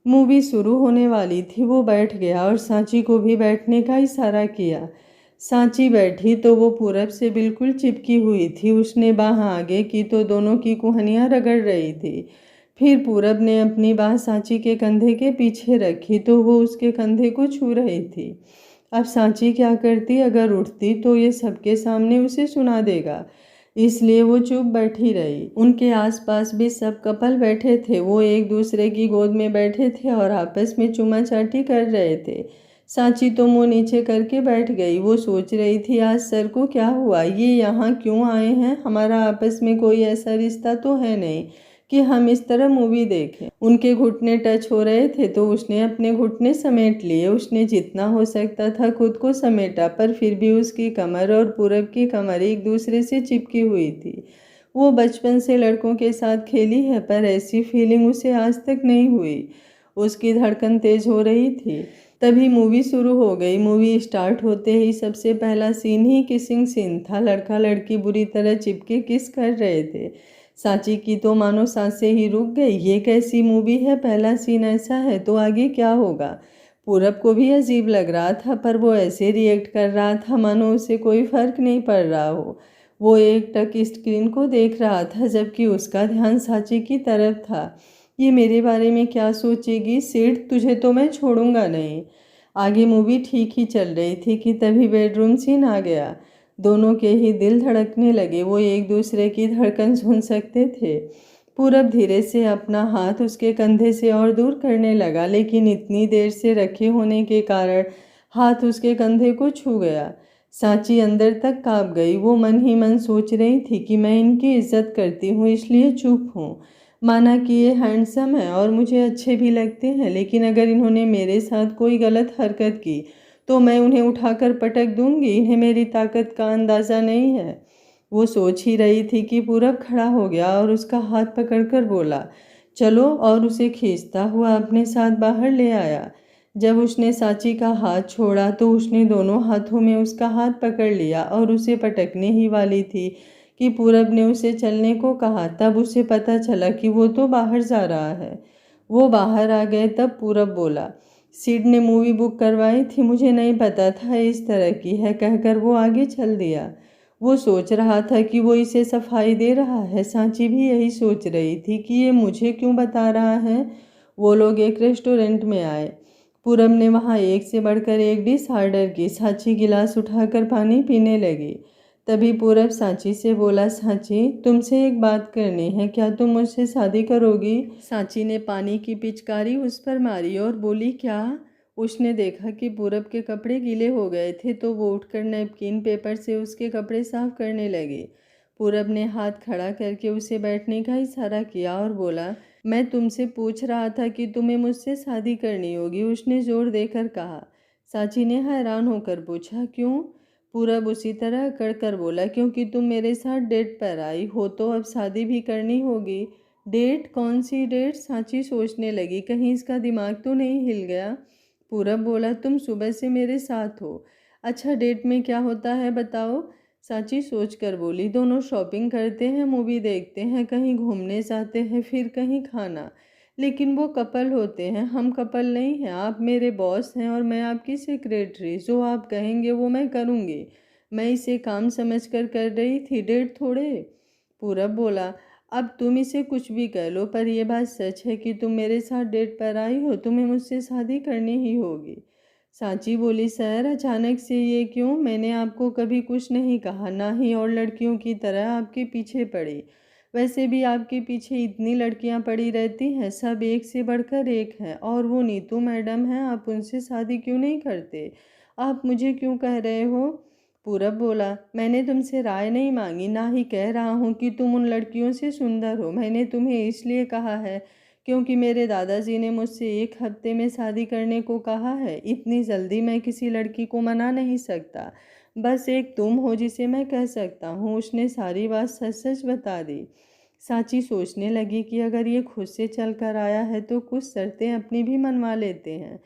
Speaker 1: मूवी शुरू होने वाली थी। वो बैठ गया और सांची को भी बैठने का इशारा किया। सांची बैठी तो वो पूरब से बिल्कुल चिपकी हुई थी। उसने बाह आगे की तो दोनों की कुहनियाँ रगड़ रही थी। फिर पूरब ने अपनी बाह सांची के कंधे के पीछे रखी तो वो उसके कंधे को छू रही थी। अब सांची क्या करती? अगर उठती तो ये सबके सामने उसे सुना देगा, इसलिए वो चुप बैठी रही। उनके आसपास भी सब कपल बैठे थे। वो एक दूसरे की गोद में बैठे थे और आपस में चुमाचाटी कर रहे थे। सांची तो मुंह नीचे करके बैठ गई। वो सोच रही थी, आज सर को क्या हुआ, ये यहाँ क्यों आए हैं? हमारा आपस में कोई ऐसा रिश्ता तो है नहीं कि हम इस तरह मूवी देखें। उनके घुटने टच हो रहे थे तो उसने अपने घुटने समेट लिए। उसने जितना हो सकता था खुद को समेटा, पर फिर भी उसकी कमर और पूरब की कमर एक दूसरे से चिपकी हुई थी। वो बचपन से लड़कों के साथ खेली है, पर ऐसी फीलिंग उसे आज तक नहीं हुई। उसकी धड़कन तेज हो रही थी। तभी मूवी शुरू हो गई। मूवी स्टार्ट होते ही सबसे पहला सीन ही किसिंग सीन था। लड़का लड़की बुरी तरह चिपके किस कर रहे थे। सांची की तो मानो सांसें ही रुक गई। ये कैसी मूवी है? पहला सीन ऐसा है तो आगे क्या होगा? पूरब को भी अजीब लग रहा था, पर वो ऐसे रिएक्ट कर रहा था मानो उसे कोई फर्क नहीं पड़ रहा हो। वो एक टक स्क्रीन को देख रहा था जबकि उसका ध्यान सांची की तरफ था। ये मेरे बारे में क्या सोचेगी? सेठ, तुझे तो मैं छोड़ूंगा नहीं। आगे मूवी ठीक ही चल रही थी कि तभी बेडरूम सीन आ गया। दोनों के ही दिल धड़कने लगे। वो एक दूसरे की धड़कन सुन सकते थे। पूरब धीरे से अपना हाथ उसके कंधे से और दूर करने लगा, लेकिन इतनी देर से रखे होने के कारण हाथ उसके कंधे को छू गया। सांची अंदर तक कांप गई। वो मन ही मन सोच रही थी कि मैं इनकी इज्जत करती हूँ इसलिए चुप हूँ। माना कि ये हैंडसम है और मुझे अच्छे भी लगते हैं, लेकिन अगर इन्होंने मेरे साथ कोई गलत हरकत की तो मैं उन्हें उठाकर पटक दूंगी। इन्हें मेरी ताकत का अंदाज़ा नहीं है। वो सोच ही रही थी कि पूरब खड़ा हो गया और उसका हाथ पकड़कर बोला, चलो, और उसे खींचता हुआ अपने साथ बाहर ले आया। जब उसने सांची का हाथ छोड़ा तो उसने दोनों हाथों में उसका हाथ पकड़ लिया और उसे पटकने ही वाली थी कि पूरब ने उसे चलने को कहा। तब उसे पता चला कि वो तो बाहर जा रहा है। वो बाहर आ गए तब पूरब बोला, सिड ने मूवी बुक करवाई थी, मुझे नहीं पता था इस तरह की है, कहकर वो आगे चल दिया। वो सोच रहा था कि वो इसे सफाई दे रहा है। सांची भी यही सोच रही थी कि ये मुझे क्यों बता रहा है। वो लोग एक रेस्टोरेंट में आए। पूरब ने वहाँ एक से बढ़कर एक डिश ऑर्डर की। सांची गिलास उठाकर पानी पीने लगी। तभी पूरब सांची से बोला, सांची, तुमसे एक बात करनी है, क्या तुम मुझसे शादी करोगी? सांची ने पानी की पिचकारी उस पर मारी और बोली, क्या? उसने देखा कि पूरब के कपड़े गीले हो गए थे तो वो उठकर नैपकिन पेपर से उसके कपड़े साफ करने लगे। पूरब ने हाथ खड़ा करके उसे बैठने का इशारा किया और बोला, मैं तुमसे पूछ रहा था कि तुम्हें मुझसे शादी करनी होगी, उसने जोर देकर कहा। सांची ने हैरान होकर पूछा, क्यों? पूरब उसी तरह अकड़ कर बोला, क्योंकि तुम मेरे साथ डेट पर आई हो तो अब शादी भी करनी होगी। डेट? कौन सी डेट? सांची सोचने लगी, कहीं इसका दिमाग तो नहीं हिल गया। पूरब बोला, तुम सुबह से मेरे साथ हो। अच्छा, डेट में क्या होता है बताओ? सांची सोच कर बोली, दोनों शॉपिंग करते हैं, मूवी देखते हैं, कहीं घूमने जाते हैं, फिर कहीं खाना। लेकिन वो कपल होते हैं, हम कपल नहीं हैं। आप मेरे बॉस हैं और मैं आपकी सेक्रेटरी। जो आप कहेंगे वो मैं करूँगी। मैं इसे काम समझकर कर रही थी, डेट थोड़े। पूरब बोला, अब तुम इसे कुछ भी कह लो, पर यह बात सच है कि तुम मेरे साथ डेट पर आई हो, तुम्हें मुझसे शादी करनी ही होगी। सांची बोली, सर, अचानक से ये क्यों? मैंने आपको कभी कुछ नहीं कहा, ना ही और लड़कियों की तरह आपके पीछे पड़ी। वैसे भी आपके पीछे इतनी लड़कियां पड़ी रहती हैं, सब एक से बढ़कर एक हैं, और वो नीतू मैडम हैं, आप उनसे शादी क्यों नहीं करते? आप मुझे क्यों कह रहे हो? पूरब बोला, मैंने तुमसे राय नहीं मांगी, ना ही कह रहा हूँ कि तुम उन लड़कियों से सुंदर हो। मैंने तुम्हें इसलिए कहा है क्योंकि मेरे दादाजी ने मुझसे 1 हफ्ते में शादी करने को कहा है। इतनी जल्दी मैं किसी लड़की को मना नहीं सकता। बस एक तुम हो जिसे मैं कह सकता हूँ। उसने सारी बात सच सच बता दी। सांची सोचने लगी कि अगर ये खुद से चल कर आया है तो कुछ शर्तें अपनी भी मनवा लेते हैं।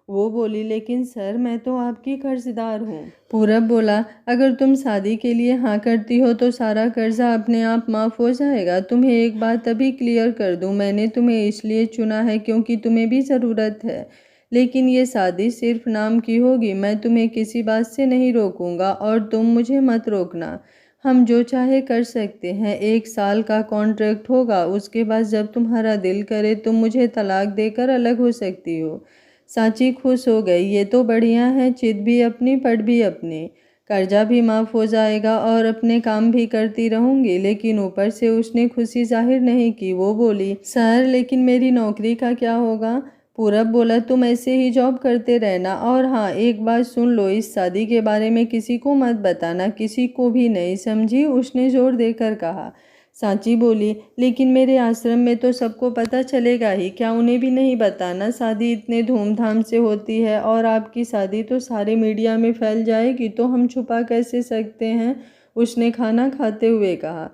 Speaker 1: वो बोली, लेकिन सर, मैं तो आपकी कर्जदार हूँ। पूरब बोला, अगर तुम शादी के लिए हाँ करती हो तो सारा कर्जा अपने आप माफ़ हो जाएगा। तुम्हें एक बात अभी क्लियर कर दूँ, मैंने तुम्हें इसलिए चुना है क्योंकि तुम्हें भी ज़रूरत है, लेकिन ये शादी सिर्फ नाम की होगी। मैं तुम्हें किसी बात से नहीं रोकूंगा और तुम मुझे मत रोकना। हम जो चाहे कर सकते हैं। 1 साल का कॉन्ट्रैक्ट होगा, उसके बाद जब तुम्हारा दिल करे तुम मुझे तलाक देकर अलग हो सकती हो। सांची खुश हो गई, ये तो बढ़िया है, चित भी अपनी पट भी अपनी, कर्जा भी माफ़ हो जाएगा और अपने काम भी करती रहूँगी। लेकिन ऊपर से उसने खुशी जाहिर नहीं की। वो बोली, सर, लेकिन मेरी नौकरी का क्या होगा? पूरब बोला, तुम ऐसे ही जॉब करते रहना, और हाँ, एक बात सुन लो, इस शादी के बारे में किसी को मत बताना, किसी को भी नहीं, समझी? उसने जोर देकर कहा। सांची बोली, लेकिन मेरे आश्रम में तो सबको पता चलेगा ही, क्या उन्हें भी नहीं बताना? शादी इतने धूमधाम से होती है और आपकी शादी तो सारे मीडिया में फैल जाएगी, तो हम छुपा कैसे सकते हैं? उसने खाना खाते हुए कहा।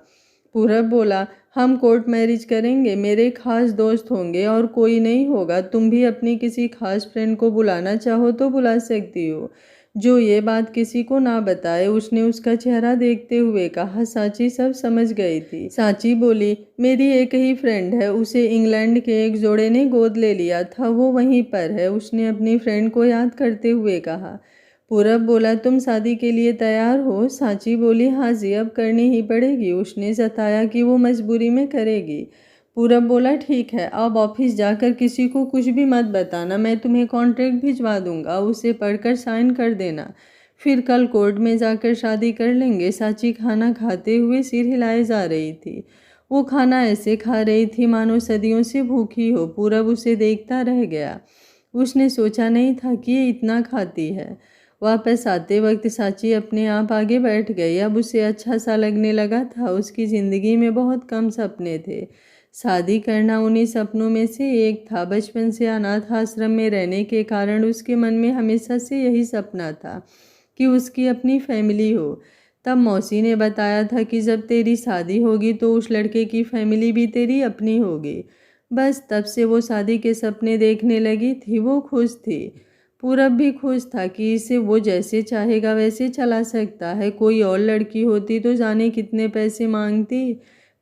Speaker 1: पूरब बोला, हम कोर्ट मैरिज करेंगे, मेरे खास दोस्त होंगे और कोई नहीं होगा। तुम भी अपनी किसी खास फ्रेंड को बुलाना चाहो तो बुला सकती हो, जो ये बात किसी को ना बताए। उसने उसका चेहरा देखते हुए कहा। सांची सब समझ गई थी। सांची बोली, मेरी एक ही फ्रेंड है, उसे इंग्लैंड के एक जोड़े ने गोद ले लिया था, वो वहीं पर है। उसने अपनी फ्रेंड को याद करते हुए कहा। पूरब बोला, तुम शादी के लिए तैयार हो? सांची बोली, हाँ जी, अब करनी ही पड़ेगी। उसने जताया कि वो मजबूरी में करेगी। पूरब बोला, ठीक है, अब ऑफिस जाकर किसी को कुछ भी मत बताना, मैं तुम्हें कॉन्ट्रैक्ट भिजवा दूंगा, उसे पढ़कर साइन कर देना, फिर कल कोर्ट में जाकर शादी कर लेंगे। सांची खाना खाते हुए सिर हिलाए जा रही थी। वो खाना ऐसे खा रही थी मानो सदियों से भूखी हो। पूरब उसे देखता रह गया। उसने सोचा नहीं था कि ये इतना खाती है। वापस आते वक्त सांची अपने आप आगे बैठ गई। अब उसे अच्छा सा लगने लगा था। उसकी ज़िंदगी में बहुत कम सपने थे। शादी करना उन्हीं सपनों में से एक था। बचपन से अनाथ आश्रम में रहने के कारण उसके मन में हमेशा से यही सपना था कि उसकी अपनी फैमिली हो। तब मौसी ने बताया था कि जब तेरी शादी होगी तो उस लड़के की फैमिली भी तेरी अपनी होगी। बस तब से वो शादी के सपने देखने लगी थी। वो खुश थी। पूरब भी खुश था कि इसे वो जैसे चाहेगा वैसे चला सकता है। कोई और लड़की होती तो जाने कितने पैसे मांगती।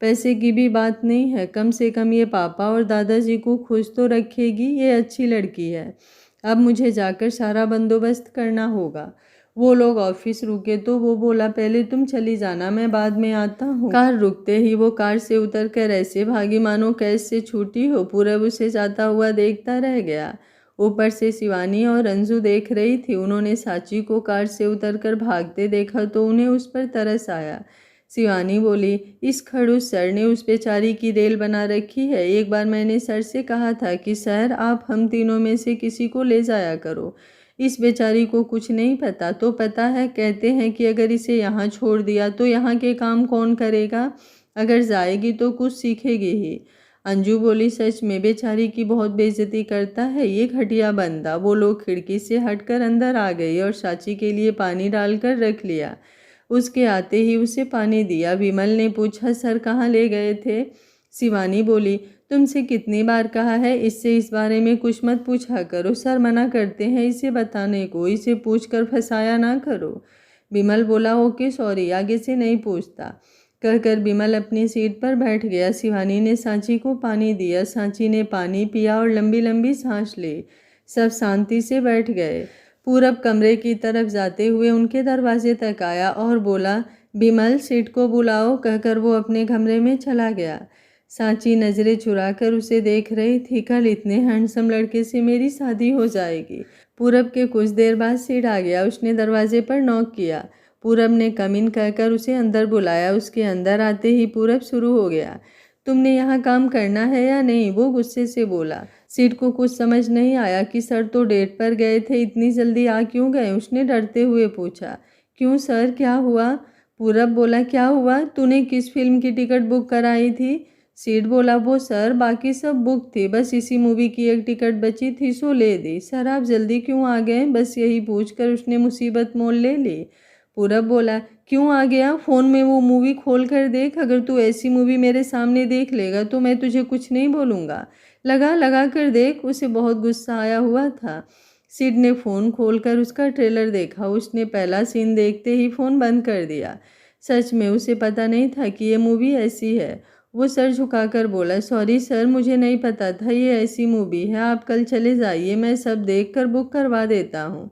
Speaker 1: पैसे की भी बात नहीं है, कम से कम ये पापा और दादाजी को खुश तो रखेगी। ये अच्छी लड़की है। अब मुझे जाकर सारा बंदोबस्त करना होगा। वो लोग ऑफिस रुके तो वो बोला, पहले तुम चली जाना, मैं बाद में आता हूँ। कार रुकते ही वो कार से उतरकर ऐसे भागी मानो कैस से छूटी हो। पूरब उसे जाता हुआ देखता रह गया। ऊपर से शिवानी और अंजू देख रही थी। उन्होंने सांची को कार से उतरकर भागते देखा तो उन्हें उस पर तरस आया। शिवानी बोली, इस खड़ूस सर ने उस बेचारी की रेल बना रखी है। एक बार मैंने सर से कहा था कि सर आप हम तीनों में से किसी को ले जाया करो, इस बेचारी को कुछ नहीं पता। तो पता है, कहते हैं कि अगर इसे यहाँ छोड़ दिया तो यहाँ के काम कौन करेगा? अगर जाएगी तो कुछ सीखेगी ही। अंजू बोली, सच में बेचारी की बहुत बेइज्जती करता है ये घटिया बंदा। वो लोग खिड़की से हटकर अंदर आ गई और सांची के लिए पानी डालकर रख लिया। उसके आते ही उसे पानी दिया। विमल ने पूछा, सर कहाँ ले गए थे? शिवानी बोली, तुमसे कितनी बार कहा है इससे इस बारे में कुछ मत पूछा करो। सर मना करते हैं इसे बताने को, इसे पूछकर फंसाया ना करो। विमल बोला, ओके सॉरी, आगे से नहीं पूछता। कहकर विमल अपनी सीट पर बैठ गया। शिवानी ने सांची को पानी दिया। सांची ने पानी पिया और लंबी लंबी सांस ली। सब शांति से बैठ गए। पूरब कमरे की तरफ जाते हुए उनके दरवाजे तक आया और बोला, विमल सीट को बुलाओ। कहकर वो अपने कमरे में चला गया। सांची नजरें चुराकर उसे देख रही थी। कल इतने हैंडसम लड़के से मेरी शादी हो जाएगी। पूरब के कुछ देर बाद सीट आ गया। उसने दरवाजे पर नॉक किया। पूरब ने कम इन कहकर उसे अंदर बुलाया। उसके अंदर आते ही पूरब शुरू हो गया, तुमने यहाँ काम करना है या नहीं? वो गुस्से से बोला। सीट को कुछ समझ नहीं आया कि सर तो डेट पर गए थे, इतनी जल्दी आ क्यों गए? उसने डरते हुए पूछा। क्यों सर, क्या हुआ? पूरब बोला, क्या हुआ? तूने किस फिल्म की टिकट बुक कराई थी? सीट बोला, वो सर बाकी सब बुक थी, बस इसी मूवी की एक टिकट बची थी सो ले दी। सर आप जल्दी क्यों आ गए? बस यही पूछकर उसने मुसीबत मोल ले ली। पूरब बोला, क्यों आ गया? फ़ोन में वो मूवी खोल कर देख। अगर तू ऐसी मूवी मेरे सामने देख लेगा तो मैं तुझे कुछ नहीं बोलूँगा। लगा कर देख। उसे बहुत गुस्सा आया हुआ था। सिड ने फ़ोन खोलकर उसका ट्रेलर देखा। उसने पहला सीन देखते ही फ़ोन बंद कर दिया। सच में उसे पता नहीं था कि ये मूवी ऐसी है। वो सर झुकाकर बोला, सॉरी सर, मुझे नहीं पता था ये ऐसी मूवी है। आप कल चले जाइए, मैं सब देखकर बुक करवा देता हूँ।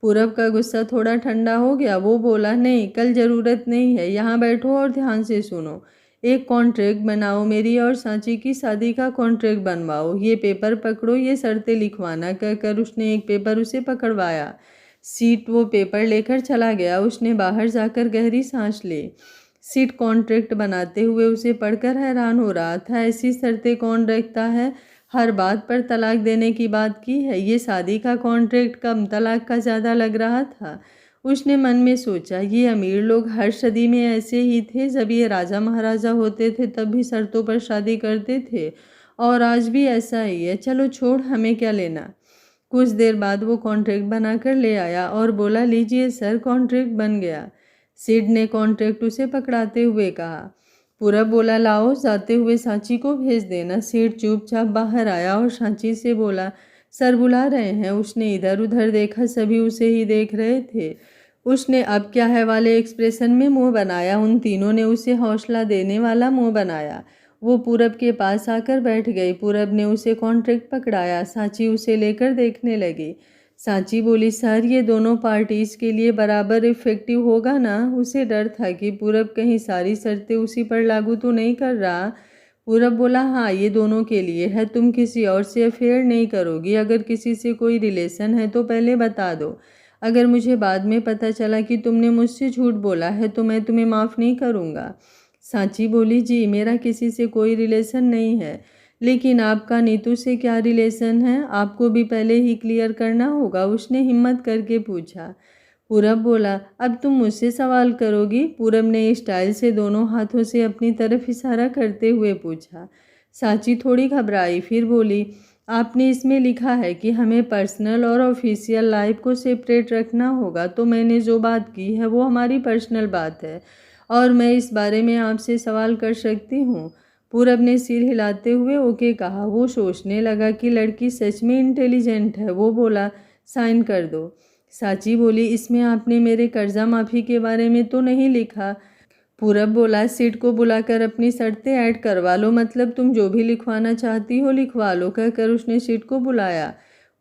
Speaker 1: पूरब का गुस्सा थोड़ा ठंडा हो गया। वो बोला, नहीं कल ज़रूरत नहीं है, यहाँ बैठो और ध्यान से सुनो। एक कॉन्ट्रैक्ट बनाओ, मेरी और सांची की शादी का कॉन्ट्रैक्ट बनवाओ। ये पेपर पकड़ो, ये शर्तें लिखवाना। कहकर उसने एक पेपर उसे पकड़वाया। सीट वो पेपर लेकर चला गया। उसने बाहर जाकर गहरी सांस ली। सीट कॉन्ट्रैक्ट बनाते हुए उसे पढ़कर हैरान हो रहा था। ऐसी शर्तें कौन रखता है? हर बात पर तलाक देने की बात की है। ये शादी का कॉन्ट्रैक्ट कम, तलाक का ज़्यादा लग रहा था। उसने मन में सोचा, ये अमीर लोग हर सदी में ऐसे ही थे। जब ये राजा महाराजा होते थे तब भी शर्तों पर शादी करते थे, और आज भी ऐसा ही है। चलो छोड़, हमें क्या लेना। कुछ देर बाद वो कॉन्ट्रैक्ट बनाकर ले आया और बोला, लीजिए सर, कॉन्ट्रैक्ट बन गया। सिड ने कॉन्ट्रैक्ट उसे पकड़ाते हुए कहा। पूरब बोला, लाओ, जाते हुए सांची को भेज देना। सिड चुपचाप बाहर आया और सांची से बोला, सर बुला रहे हैं। उसने इधर उधर देखा, सभी उसे ही देख रहे थे। उसने अब क्या है वाले एक्सप्रेशन में मुंह बनाया। उन तीनों ने उसे हौसला देने वाला मुंह बनाया। वो पूरब के पास आकर बैठ गई। पूरब ने उसे कॉन्ट्रैक्ट पकड़ाया। सांची उसे लेकर देखने लगी। सांची बोली, सर ये दोनों पार्टीज़ के लिए बराबर इफ़ेक्टिव होगा ना? उसे डर था कि पूरब कहीं सारी शर्तें उसी पर लागू तो नहीं कर रहा। पूरब बोला, हाँ ये दोनों के लिए है, तुम किसी और से अफेयर नहीं करोगी। अगर किसी से कोई रिलेशन है तो पहले बता दो। अगर मुझे बाद में पता चला कि तुमने मुझसे झूठ बोला है तो मैं तुम्हें माफ़ नहीं करूँगा। सांची बोली, जी मेरा किसी से कोई रिलेशन नहीं है, लेकिन आपका नीतू से क्या रिलेशन है? आपको भी पहले ही क्लियर करना होगा। उसने हिम्मत करके पूछा। पूरब बोला, अब तुम मुझसे सवाल करोगी? पूरब ने स्टाइल से दोनों हाथों से अपनी तरफ इशारा करते हुए पूछा। सांची थोड़ी घबराई, फिर बोली, आपने इसमें लिखा है कि हमें पर्सनल और ऑफिशियल लाइफ को सेपरेट रखना होगा, तो मैंने जो बात की है वो हमारी पर्सनल बात है और मैं इस बारे में आपसे सवाल कर सकती हूँ। पूरब ने सिर हिलाते हुए ओके कहा। वो सोचने लगा कि लड़की सच में इंटेलिजेंट है। वो बोला, साइन कर दो। सांची बोली, इसमें आपने मेरे कर्जा माफ़ी के बारे में तो नहीं लिखा? पूरब बोला, सीट को बुलाकर अपनी शर्तें ऐड करवा लो, मतलब तुम जो भी लिखवाना चाहती हो लिखवा लो, कहकर उसने सीट को बुलाया।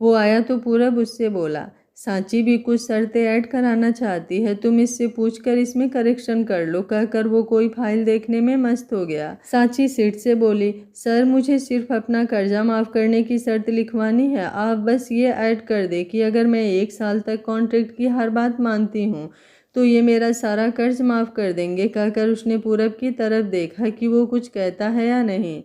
Speaker 1: वो आया तो पूरब उससे बोला, सांची भी कुछ शर्तें ऐड कराना चाहती है, तुम इससे पूछकर इसमें करेक्शन कर लो, कहकर वो कोई फाइल देखने में मस्त हो गया। सांची सीट से बोली, सर मुझे सिर्फ अपना कर्जा माफ़ करने की शर्त लिखवानी है, आप बस ये ऐड कर दे कि अगर मैं 1 साल तक कॉन्ट्रैक्ट की हर बात मानती हूँ तो ये मेरा सारा कर्ज माफ़ कर देंगे, कहकर उसने पूरब की तरफ देखा कि वो कुछ कहता है या नहीं।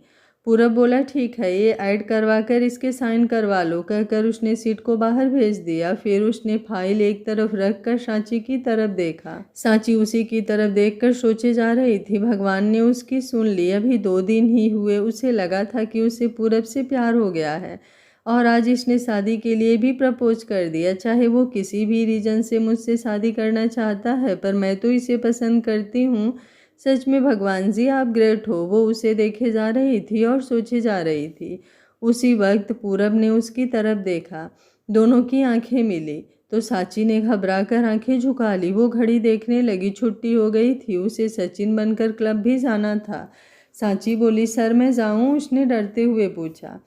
Speaker 1: पूरब बोला, ठीक है ये ऐड करवा कर इसके साइन करवा लो, कहकर उसने सीट को बाहर भेज दिया। फिर उसने फाइल एक तरफ रख कर सांची की तरफ देखा। सांची उसी की तरफ देखकर सोचे जा रही थी। भगवान ने उसकी सुन ली। अभी 2 दिन ही हुए, उसे लगा था कि उसे पूरब से प्यार हो गया है और आज इसने शादी के लिए भी प्रपोज कर दिया। चाहे वो किसी भी रीज़न से मुझसे शादी करना चाहता है, पर मैं तो इसे पसंद करती हूँ। सच में भगवान जी आप ग्रेट हो। वो उसे देखे जा रही थी और सोचे जा रही थी। उसी वक्त पूरब ने उसकी तरफ देखा। दोनों की आंखें मिली तो सांची ने घबरा कर आंखें झुका ली। वो घड़ी देखने लगी, छुट्टी हो गई थी, उसे सचिन बनकर क्लब भी जाना था। सांची बोली, सर मैं जाऊँ? उसने डरते हुए पूछा।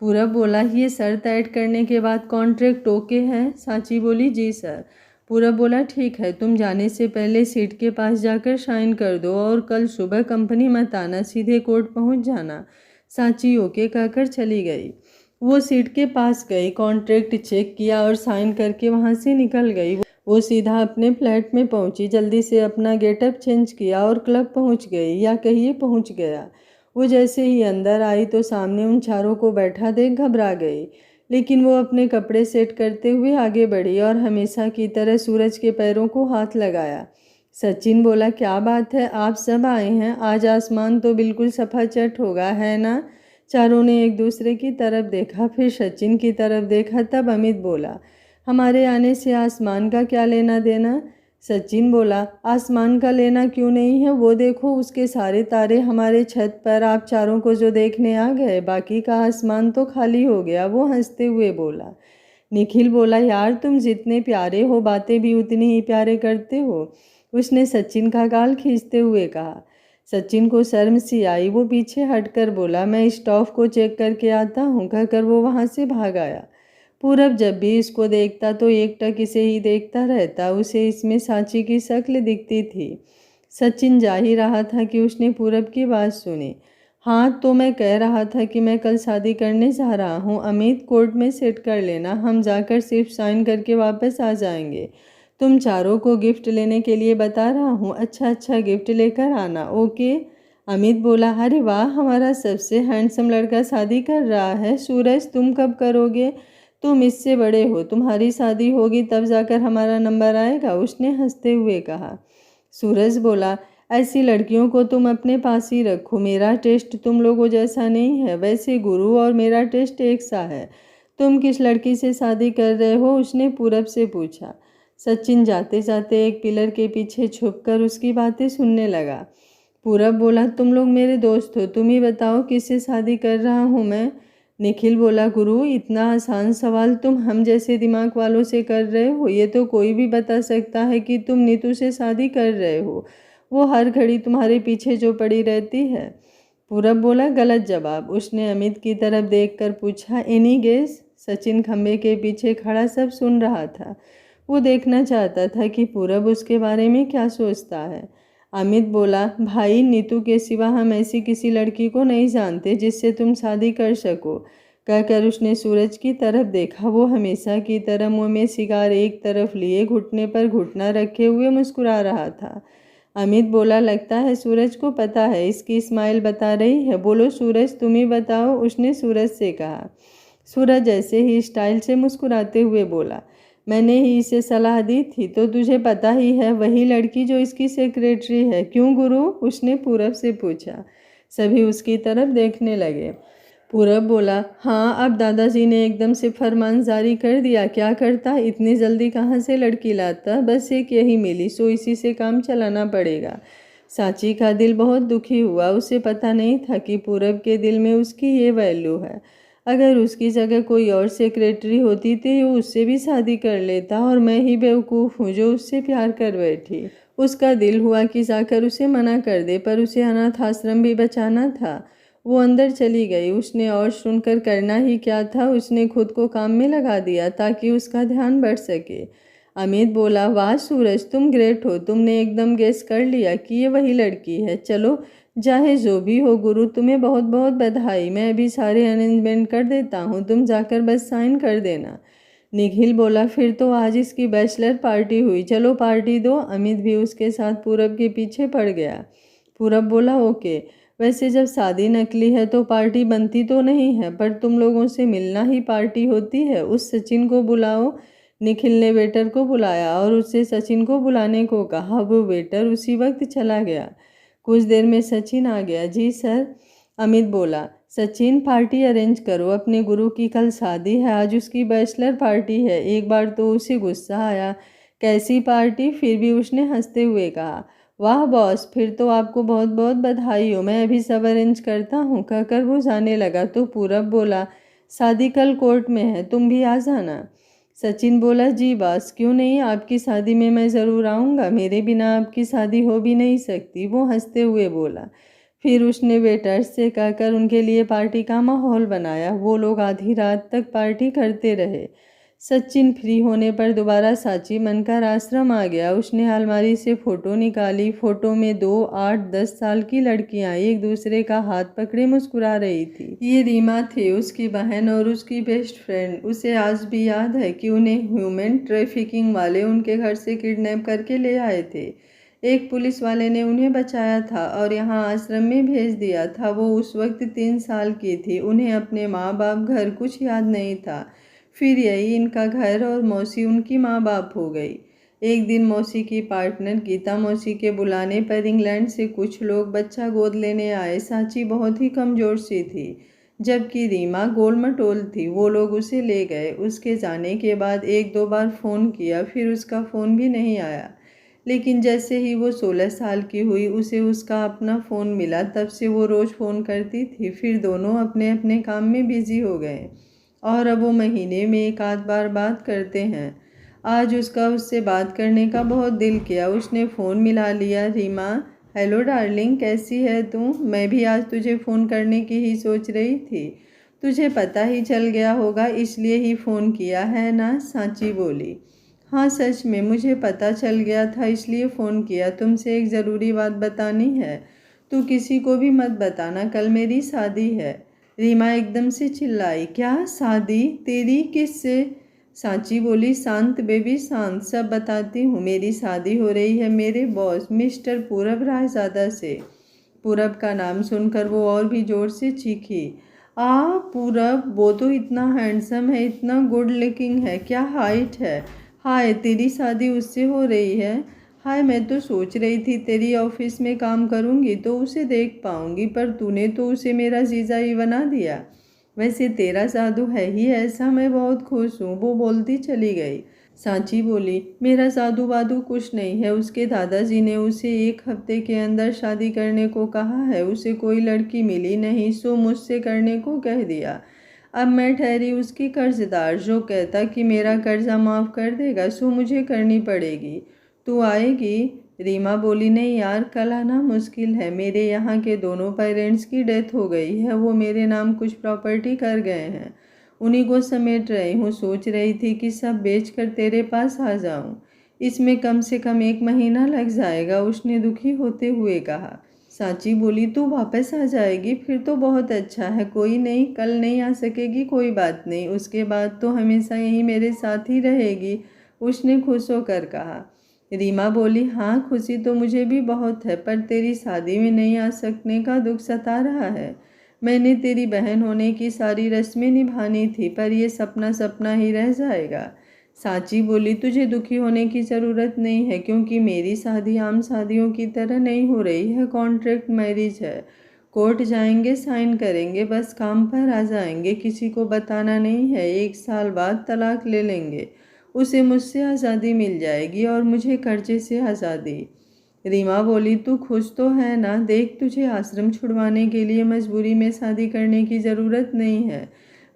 Speaker 1: पूरब बोला, ये शर्त ऐड करने के बाद कॉन्ट्रैक्ट ओके है? सांची बोली, जी सर। पूरब बोला, ठीक है, तुम जाने से पहले सीट के पास जाकर साइन कर दो और कल सुबह कंपनी मत आना, सीधे कोर्ट पहुंच जाना। सांची ओके कहकर चली गई। वो सीट के पास गई, कॉन्ट्रैक्ट चेक किया और साइन करके वहाँ से निकल गई। वो सीधा अपने फ्लैट में पहुंची, जल्दी से अपना गेटअप चेंज किया और क्लब पहुंच गई, या कहिए पहुंच गया। वो जैसे ही अंदर आई तो सामने उन चारों को बैठा देख घबरा गई, लेकिन वो अपने कपड़े सेट करते हुए आगे बढ़ी और हमेशा की तरह सूरज के पैरों को हाथ लगाया। सचिन बोला, क्या बात है, आप सब आए हैं? आज आसमान तो बिल्कुल सफाचट होगा, है ना? चारों ने एक दूसरे की तरफ देखा, फिर सचिन की तरफ देखा। तब अमित बोला, हमारे आने से आसमान का क्या लेना देना? सचिन बोला, आसमान का लेना क्यों नहीं है? वो देखो उसके सारे तारे हमारे छत पर आप चारों को जो देखने आ गए, बाकी का आसमान तो खाली हो गया। वो हंसते हुए बोला। निखिल बोला, यार तुम जितने प्यारे हो बातें भी उतनी ही प्यारे करते हो। उसने सचिन का गाल खींचते हुए कहा। सचिन को शर्म सी आई। वो पीछे हटकर बोला, मैं स्टॉफ को चेक करके आता हूँ, कहकर वो वहाँ से भाग आया। पूरब जब भी इसको देखता तो एकटक इसे ही देखता रहता। उसे इसमें सांची की शक्ल दिखती थी। सचिन जा ही रहा था कि उसने पूरब की बात सुनी। हाँ तो मैं कह रहा था कि मैं कल शादी करने जा रहा हूँ। अमित कोर्ट में सेट कर लेना, हम जाकर सिर्फ साइन करके वापस आ जाएंगे। तुम चारों को गिफ्ट लेने के लिए बता रहा हूँ, अच्छा अच्छा गिफ्ट लेकर आना, ओके? अमित बोला, अरे वाह, हमारा सबसे हैंडसम लड़का शादी कर रहा है। सूरज तुम कब करोगे? तुम इससे बड़े हो, तुम्हारी शादी होगी तब जाकर हमारा नंबर आएगा, उसने हंसते हुए कहा। सूरज बोला, ऐसी लड़कियों को तुम अपने पास ही रखो, मेरा टेस्ट तुम लोगों जैसा नहीं है। वैसे गुरु और मेरा टेस्ट एक सा है। तुम किस लड़की से शादी कर रहे हो? उसने पूरब से पूछा। सचिन जाते जाते एक पिलर के पीछे छुपकर उसकी बातें सुनने लगा। पूरब बोला, तुम लोग मेरे दोस्त हो, तुम ही बताओ किससे शादी कर रहा हूँ मैं? निखिल बोला, गुरु इतना आसान सवाल तुम हम जैसे दिमाग वालों से कर रहे हो? ये तो कोई भी बता सकता है कि तुम नीतू से शादी कर रहे हो। वो हर घड़ी तुम्हारे पीछे जो पड़ी रहती है। पूरब बोला, गलत जवाब। उसने अमित की तरफ देखकर पूछा, एनी गेस? सचिन खंबे के पीछे खड़ा सब सुन रहा था। वो देखना चाहता था कि पूरब उसके बारे में क्या सोचता है। अमित बोला, भाई नीतू के सिवा हम ऐसी किसी लड़की को नहीं जानते जिससे तुम शादी कर सको। कहकर उसने सूरज की तरफ देखा। वो हमेशा की तरह मुंह में सिगार एक तरफ लिए घुटने पर घुटना रखे हुए मुस्कुरा रहा था। अमित बोला, लगता है सूरज को पता है, इसकी स्माइल बता रही है। बोलो सूरज, तुम ही बताओ, उसने सूरज से कहा। सूरज ऐसे ही स्टाइल से मुस्कुराते हुए बोला, मैंने ही इसे सलाह दी थी, तो तुझे पता ही है, वही लड़की जो इसकी सेक्रेटरी है। क्यों गुरु? उसने पूरब से पूछा। सभी उसकी तरफ देखने लगे। पूरब बोला, हाँ, अब दादाजी ने एकदम से फरमान जारी कर दिया। क्या करता? इतनी जल्दी कहाँ से लड़की लाता? बस एक यही मिली, सो इसी से काम चलाना पड़ेगा। सांची का दिल बहुत दुखी हुआ। उसे पता नहीं था कि पूरब के दिल में उसकी ये वैल्यू है। अगर उसकी जगह कोई और सेक्रेटरी होती तो वो उससे भी शादी कर लेता, और मैं ही बेवकूफ़ हूँ जो उससे प्यार कर बैठी। उसका दिल हुआ कि जाकर उसे मना कर दे, पर उसे अनाथ आश्रम भी बचाना था। वो अंदर चली गई। उसने और सुनकर करना ही क्या था, उसने खुद को काम में लगा दिया ताकि उसका ध्यान बढ़ सके। अमित बोला, वाह सूरज, तुम ग्रेट हो, तुमने एकदम गेस कर लिया कि ये वही लड़की है। चलो, चाहे जो भी हो गुरु, तुम्हें बहुत बहुत बधाई। मैं अभी सारे अरेंजमेंट कर देता हूँ, तुम जाकर बस साइन कर देना। निखिल बोला, फिर तो आज इसकी बैचलर पार्टी हुई, चलो पार्टी दो। अमित भी उसके साथ पूरब के पीछे पड़ गया। पूरब बोला, ओके, वैसे जब शादी नकली है तो पार्टी बनती तो नहीं है, पर तुम लोगों से मिलना ही पार्टी होती है। उस सचिन को बुलाओ। निखिल ने वेटर को बुलाया और उससे सचिन को बुलाने को कहा। वो वेटर उसी वक्त चला गया। कुछ देर में सचिन आ गया। जी सर। अमित बोला, सचिन पार्टी अरेंज करो, अपने गुरु की कल शादी है, आज उसकी बैचलर पार्टी है। एक बार तो उसे गुस्सा आया, कैसी पार्टी? फिर भी उसने हंसते हुए कहा, वाह बॉस, फिर तो आपको बहुत बहुत बधाई हो, मैं अभी सब अरेंज करता हूँ। कहकर वो जाने लगा तो पूरब बोला, शादी कल कोर्ट में है, तुम भी आ जाना। सचिन बोला, जी बॉस, क्यों नहीं, आपकी शादी में मैं ज़रूर आऊँगा, मेरे बिना आपकी शादी हो भी नहीं सकती। वो हंसते हुए बोला। फिर उसने वेटर्स से कहकर उनके लिए पार्टी का माहौल बनाया। वो लोग आधी रात तक पार्टी करते रहे। सचिन फ्री होने पर दोबारा सांची मनकर आश्रम आ गया। उसने अलमारी से फ़ोटो निकाली। फ़ोटो में 2, 8, 10 साल की लड़कियां एक दूसरे का हाथ पकड़े मुस्कुरा रही थी। ये रीमा थी, उसकी बहन और उसकी बेस्ट फ्रेंड। उसे आज भी याद है कि उन्हें ह्यूमन ट्रैफिकिंग वाले उनके घर से किडनैप करके ले आए थे। एक पुलिस वाले ने उन्हें बचाया था और यहाँ आश्रम में भेज दिया था। वो उस वक्त 3 साल की थी। उन्हें अपने माँ बाप, घर कुछ याद नहीं था। फिर यही इनका घर और मौसी उनकी माँ बाप हो गई। एक दिन मौसी की पार्टनर गीता मौसी के बुलाने पर इंग्लैंड से कुछ लोग बच्चा गोद लेने आए। सांची बहुत ही कमज़ोर सी थी, जबकि रीमा गोल मटोल थी। वो लोग उसे ले गए। उसके जाने के बाद 1-2 बार फ़ोन किया, फिर उसका फ़ोन भी नहीं आया। लेकिन जैसे ही वो 16 साल की हुई, उसे उसका अपना फ़ोन मिला। तब से वो रोज़ फ़ोन करती थी। फिर दोनों अपने अपने काम में बिजी हो गए और अब वो महीने में 1-आध बार बात करते हैं। आज उसका उससे बात करने का बहुत दिल किया। उसने फ़ोन मिला लिया। रीमा, हेलो डार्लिंग, कैसी है तू? मैं भी आज तुझे फ़ोन करने की ही सोच रही थी। तुझे पता ही चल गया होगा, इसलिए ही फ़ोन किया है ना? सांची बोली। हाँ सच में मुझे पता चल गया था, इसलिए फ़ोन किया। तुमसे एक ज़रूरी बात बतानी है। तू किसी को भी मत बताना, कल मेरी शादी है। रीमा एकदम से चिल्लाई, क्या शादी? तेरी किससे? सांची बोली, शांत बेबी शांत, सब बताती हूँ। मेरी शादी हो रही है मेरे बॉस मिस्टर पूरब रायज़ादा से। पूरब का नाम सुनकर वो और भी ज़ोर से चीखी, पूरब, वो तो इतना हैंडसम है, इतना गुड लुकिंग है, क्या हाइट है। हाय, तेरी शादी उससे हो रही है? हाय, मैं तो सोच रही थी तेरी ऑफिस में काम करूंगी तो उसे देख पाऊंगी, पर तूने तो उसे मेरा जीजा ही बना दिया। वैसे तेरा जादू है ही ऐसा, मैं बहुत खुश हूँ। वो बोलती चली गई। सांची बोली, मेरा जादू वादू कुछ नहीं है। उसके दादाजी ने उसे 1 हफ्ते के अंदर शादी करने को कहा है। उसे कोई लड़की मिली नहीं, सो मुझसे करने को कह दिया। अब मैं ठहरी उसकी कर्जदार। जो कहता कि मेरा कर्जा माफ़ कर देगा, सो मुझे करनी पड़ेगी। तू आएगी? रीमा बोली, नहीं यार, कल आना मुश्किल है। मेरे यहाँ के दोनों पेरेंट्स की डेथ हो गई है। वो मेरे नाम कुछ प्रॉपर्टी कर गए हैं। उन्हीं को समेट रही हूँ। सोच रही थी कि सब बेच कर तेरे पास आ जाऊँ। इसमें कम से कम 1 महीना लग जाएगा, उसने दुखी होते हुए कहा। सांची बोली, तू वापस आ जाएगी? फिर तो बहुत अच्छा है। कोई नहीं, कल नहीं आ सकेगी कोई बात नहीं, उसके बाद तो हमेशा यहीं मेरे साथ ही रहेगी, उसने खुश होकर कहा। रीमा बोली, हाँ खुशी तो मुझे भी बहुत है, पर तेरी शादी में नहीं आ सकने का दुख सता रहा है। मैंने तेरी बहन होने की सारी रस्में निभानी थी, पर यह सपना सपना ही रह जाएगा। सांची बोली, तुझे दुखी होने की ज़रूरत नहीं है, क्योंकि मेरी शादी आम शादियों की तरह नहीं हो रही है, कॉन्ट्रैक्ट मैरिज है। कोर्ट जाएंगे, साइन करेंगे, बस काम पर आ जाएंगे, किसी को बताना नहीं है। 1 साल बाद तलाक ले लेंगे, उसे मुझसे आज़ादी मिल जाएगी और मुझे कर्जे से आज़ादी। रीमा बोली, तू खुश तो है ना? देख, तुझे आश्रम छुड़वाने के लिए मजबूरी में शादी करने की ज़रूरत नहीं है।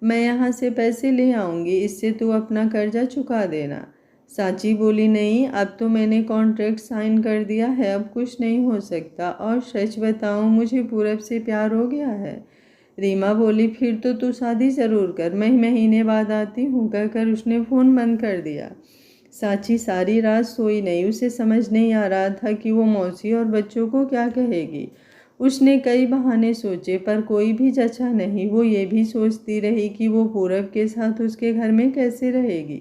Speaker 1: मैं यहाँ से पैसे ले आऊँगी, इससे तू अपना कर्जा चुका देना। सांची बोली, नहीं, अब तो मैंने कॉन्ट्रैक्ट साइन कर दिया है, अब कुछ नहीं हो सकता। और सच बताऊँ, मुझे पूरब से प्यार हो गया है। रीमा बोली, फिर तो तू शादी ज़रूर कर, मैं महीने बाद आती हूँ, कहकर उसने फ़ोन बंद कर दिया। सांची सारी रात सोई नहीं, उसे समझ नहीं आ रहा था कि वो मौसी और बच्चों को क्या कहेगी। उसने कई बहाने सोचे, पर कोई भी जचा नहीं। वो ये भी सोचती रही कि वो पूरब के साथ उसके घर में कैसे रहेगी,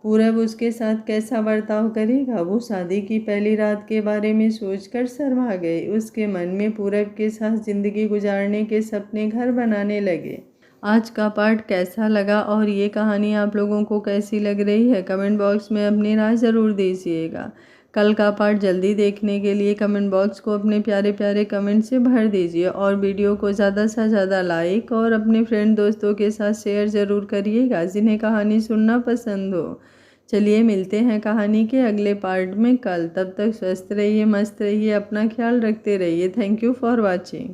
Speaker 1: पूरब उसके साथ कैसा बर्ताव करेगा। वो शादी की पहली रात के बारे में सोचकर शर्मा गई। उसके मन में पूरब के साथ ज़िंदगी गुजारने के सपने घर बनाने लगे। आज का पार्ट कैसा लगा और ये कहानी आप लोगों को कैसी लग रही है, कमेंट बॉक्स में अपनी राय ज़रूर दीजिएगा। कल का पार्ट जल्दी देखने के लिए कमेंट बॉक्स को अपने प्यारे प्यारे कमेंट से भर दीजिए और वीडियो को ज़्यादा से ज़्यादा लाइक और अपने फ्रेंड दोस्तों के साथ शेयर ज़रूर करिएगा, जिन्हें कहानी सुनना पसंद हो। चलिए मिलते हैं कहानी के अगले पार्ट में कल। तब तक स्वस्थ रहिए, मस्त रहिए, अपना ख्याल रखते रहिए। Thank you for watching.